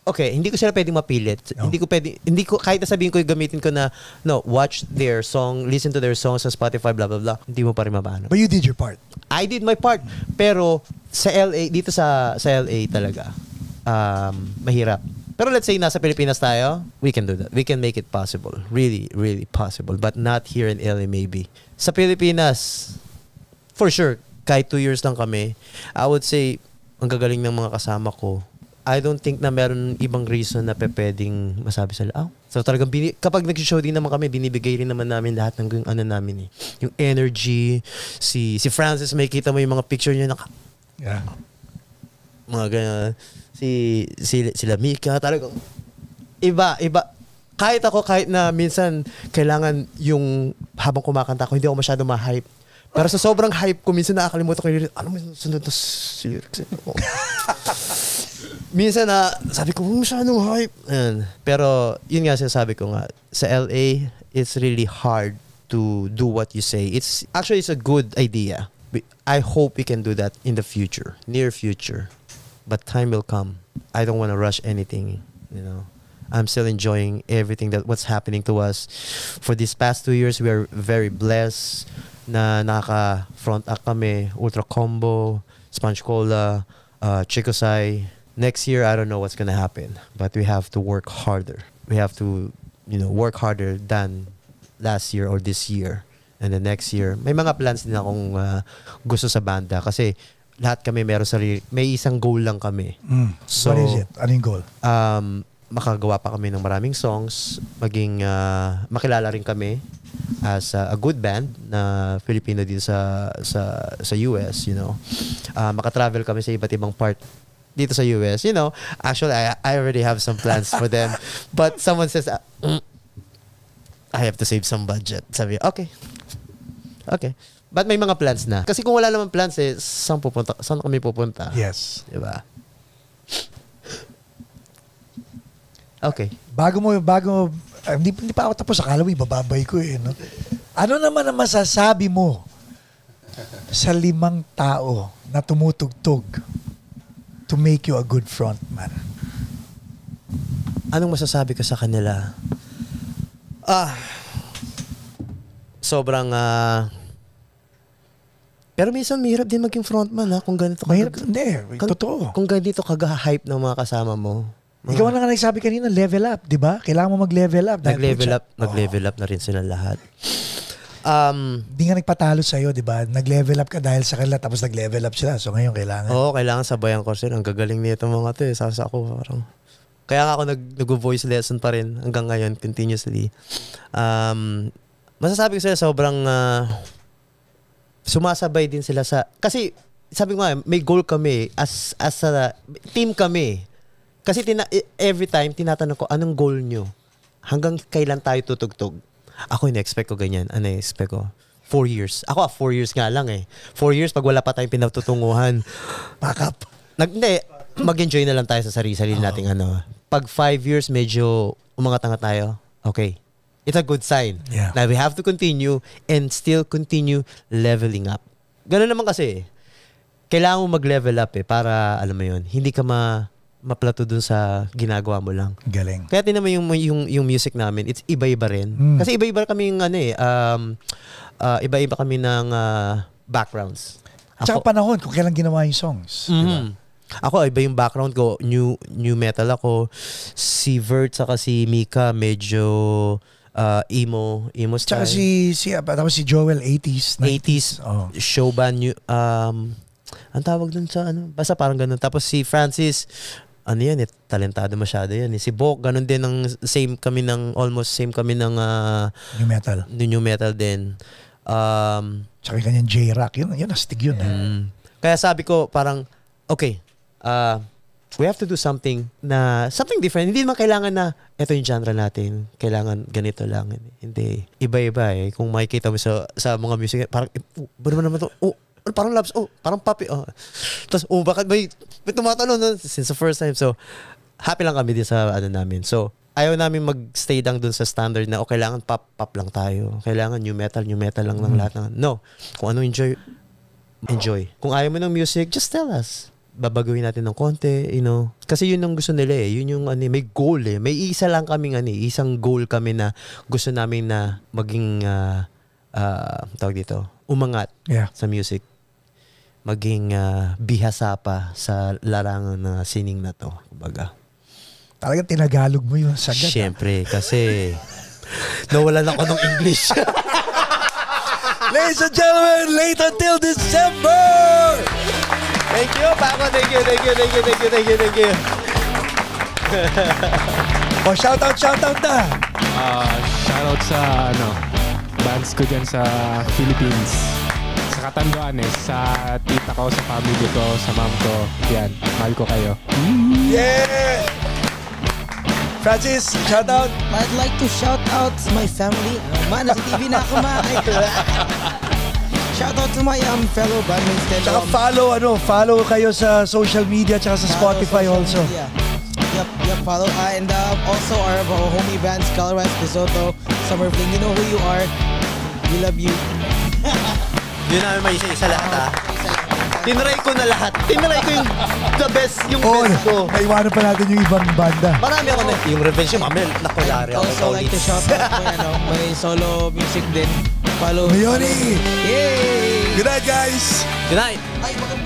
okay, hindi ko sila pwedeng mapilit. No. Hindi ko, kahit sabihin ko, gamitin ko na, no, watch their song, listen to their songs sa Spotify, blah, blah, blah. Hindi mo pa rin mabano. But you did your part. I did my part. Pero sa LA, dito sa LA talaga, mahirap. Pero let's say nasa Pilipinas tayo, we can do that. We can make it possible. Really, really possible. But not here in LA maybe. Sa Pilipinas, for sure, kahit 2 years lang kami, I would say, ang gagaling ng mga kasama ko, I don't think na meron ibang reason na pwedeng masabi sa So talagang kapag nag-show din naman kami, binibigay rin naman namin lahat ng ano namin eh. Yung energy, si Francis, may kita mo yung mga picture niya mga ganyan. Sila Mika, talagang iba. Kahit na minsan kailangan yung habang kumakanta ako, hindi ako masyado ma-hype. Pero sa sobrang hype ko, minsan nakakalimutan ko yung lyrics. Ano may sunod na lyrics? Minsan sabi ko, masyadong hype. Pero yun nga sinasabi ko nga, sa LA, it's really hard to do what you say. It's a good idea. I hope we can do that in the future, near future. But time will come. I don't want to rush anything, I'm still enjoying everything what's happening to us. For these past 2 years, we are very blessed na naka-front act kami, Ultra Combo, Sponge Cola, Chico Sai. Next year, I don't know what's gonna happen, but we have to work harder. We have to, work harder than last year or this year. And the next year, may mga plans din akong gusto sa banda kasi lahat kami may isang goal lang kami. So, what is it? Ano yung goal? Makagawa pa kami ng maraming songs, maging makilala rin kami as a good band na Filipino din sa US, makatravel kami sa iba't ibang part dito sa US, Actually, I already have some plans for them. But someone says, I have to save some budget. Sabi, okay. But may mga plans na. Kasi kung wala naman plans, saan kami pupunta? Yes. Diba? Okay. Bago hindi pa ako tapos, akala mo ibababay ko no? Ano naman ang masasabi mo sa 5 tao na tumutugtog to make you a good frontman? Anong masasabi ko sa kanila? Sobrang pero minsan mahirap din maging frontman kung ganito totoo. Kung ganito kaga-hype ng mga kasama mo. Ikaw na nga nagsabi kanina, level up, di ba? Kailangan mo mag-level up. Nag-level up na rin sila lahat. Di nga nagpatalo sa'yo, di ba? Nag-level up ka dahil sa kanila, tapos nag-level up sila. So ngayon kailangan. Kailangan sabayan ko sila. Ang gagaling nito mga to. Sasa ako parang. Kaya nga ako nag-voice lesson pa rin hanggang ngayon, continuously. Masasabi ko sila sobrang sumasabay din sila kasi sabi ko nga, may goal kami as a team kami. Kasi every time tinatanong ko, anong goal nyo? Hanggang kailan tayo tutugtog? Ako in-expect ko ganyan. Ano expect ko? 4 years. Ako 4 years nga lang 4 years pag wala pa tayong pinatutunguhan. Pack up. Mag-enjoy na lang tayo sa sarili nating Pag 5 years medyo umangat-angat tayo, okay. It's a good sign. Yeah. Now we have to continue and still continue leveling up. Ganun naman kasi kailangan mo mag-level up para, alam mo yun, hindi ka maplato dun sa ginagawa mo lang. Galing. Kaya tinan mo yung music namin, it's iba-iba rin. Kasi iba-iba kami yung iba-iba kami ng backgrounds. Tsaka panahon kung kailan ginawa yung songs. Diba? Ako, iba yung background ko. New metal ako. Si Vert saka si Mika, medyo emo style. Tsaka tapos si Joel, 80s. 80s. Oh. Show band, ang tawag dun sa basta parang ganun. Tapos si Francis, talentado masyado yan. Si Bok, ganun din, almost same kami ng New metal. New metal din. Tsaka yung kanyang J-Rock, yun astig yun. Kaya sabi ko parang, okay, we have to do something different. Hindi naman kailangan na ito yung genre natin. Kailangan ganito lang. Hindi. Iba-iba Kung makikita mo sa mga music, parang, ba naman to? Parang loves, parang puppy. Tapos, bakit may tumatanong since the first time. So, happy lang kami din sa namin. So, ayaw namin mag-stay lang dun sa standard na kailangan pop lang tayo. Kailangan new metal lang ng lahat. No. Kung ano enjoy. Kung ayaw mo ng music, just tell us. Babaguhin natin ng konti, Kasi yun ang gusto nila Yun yung may goal May isa lang kaming isang goal kami na gusto namin na maging tawag dito, umangat sa music. Maging bihasa pa sa larangan na sining na to. Kumbaga. Talagang tinagalog mo yung sagat. Siyempre, kasi nawalan ako ng English. Ladies and gentlemen, late until December! Thank you, Paco. Thank you. Shoutout na. Shoutout sa bands ko dyan sa Philippines. Sa Catanduanes, sa tita ko, sa family ko, sa mom ko. Yan, mahal ko kayo. Yeah! Francis, shoutout. I'd like to shout out my family. Nasa TV na ako, Shoutout to my fellow bandmates. Tsaka follow kayo sa social media tsaka sa Spotify also. Yep, follow. And also our homie bands, Colorado, Pisoto, Summer Fling. You know who you are. We love you. Yun namin may isa-isa lahat Tinry ko na lahat. Tinry ko yung the best, yung best ko. Naiwanan pa natin yung ibang banda. Marami ako yung Revenge yung mamel. Nakulari ako. Also like to shout out may solo music din. Follow. Mayoni! Yay! Good night, guys! Good night! Ay, maganda.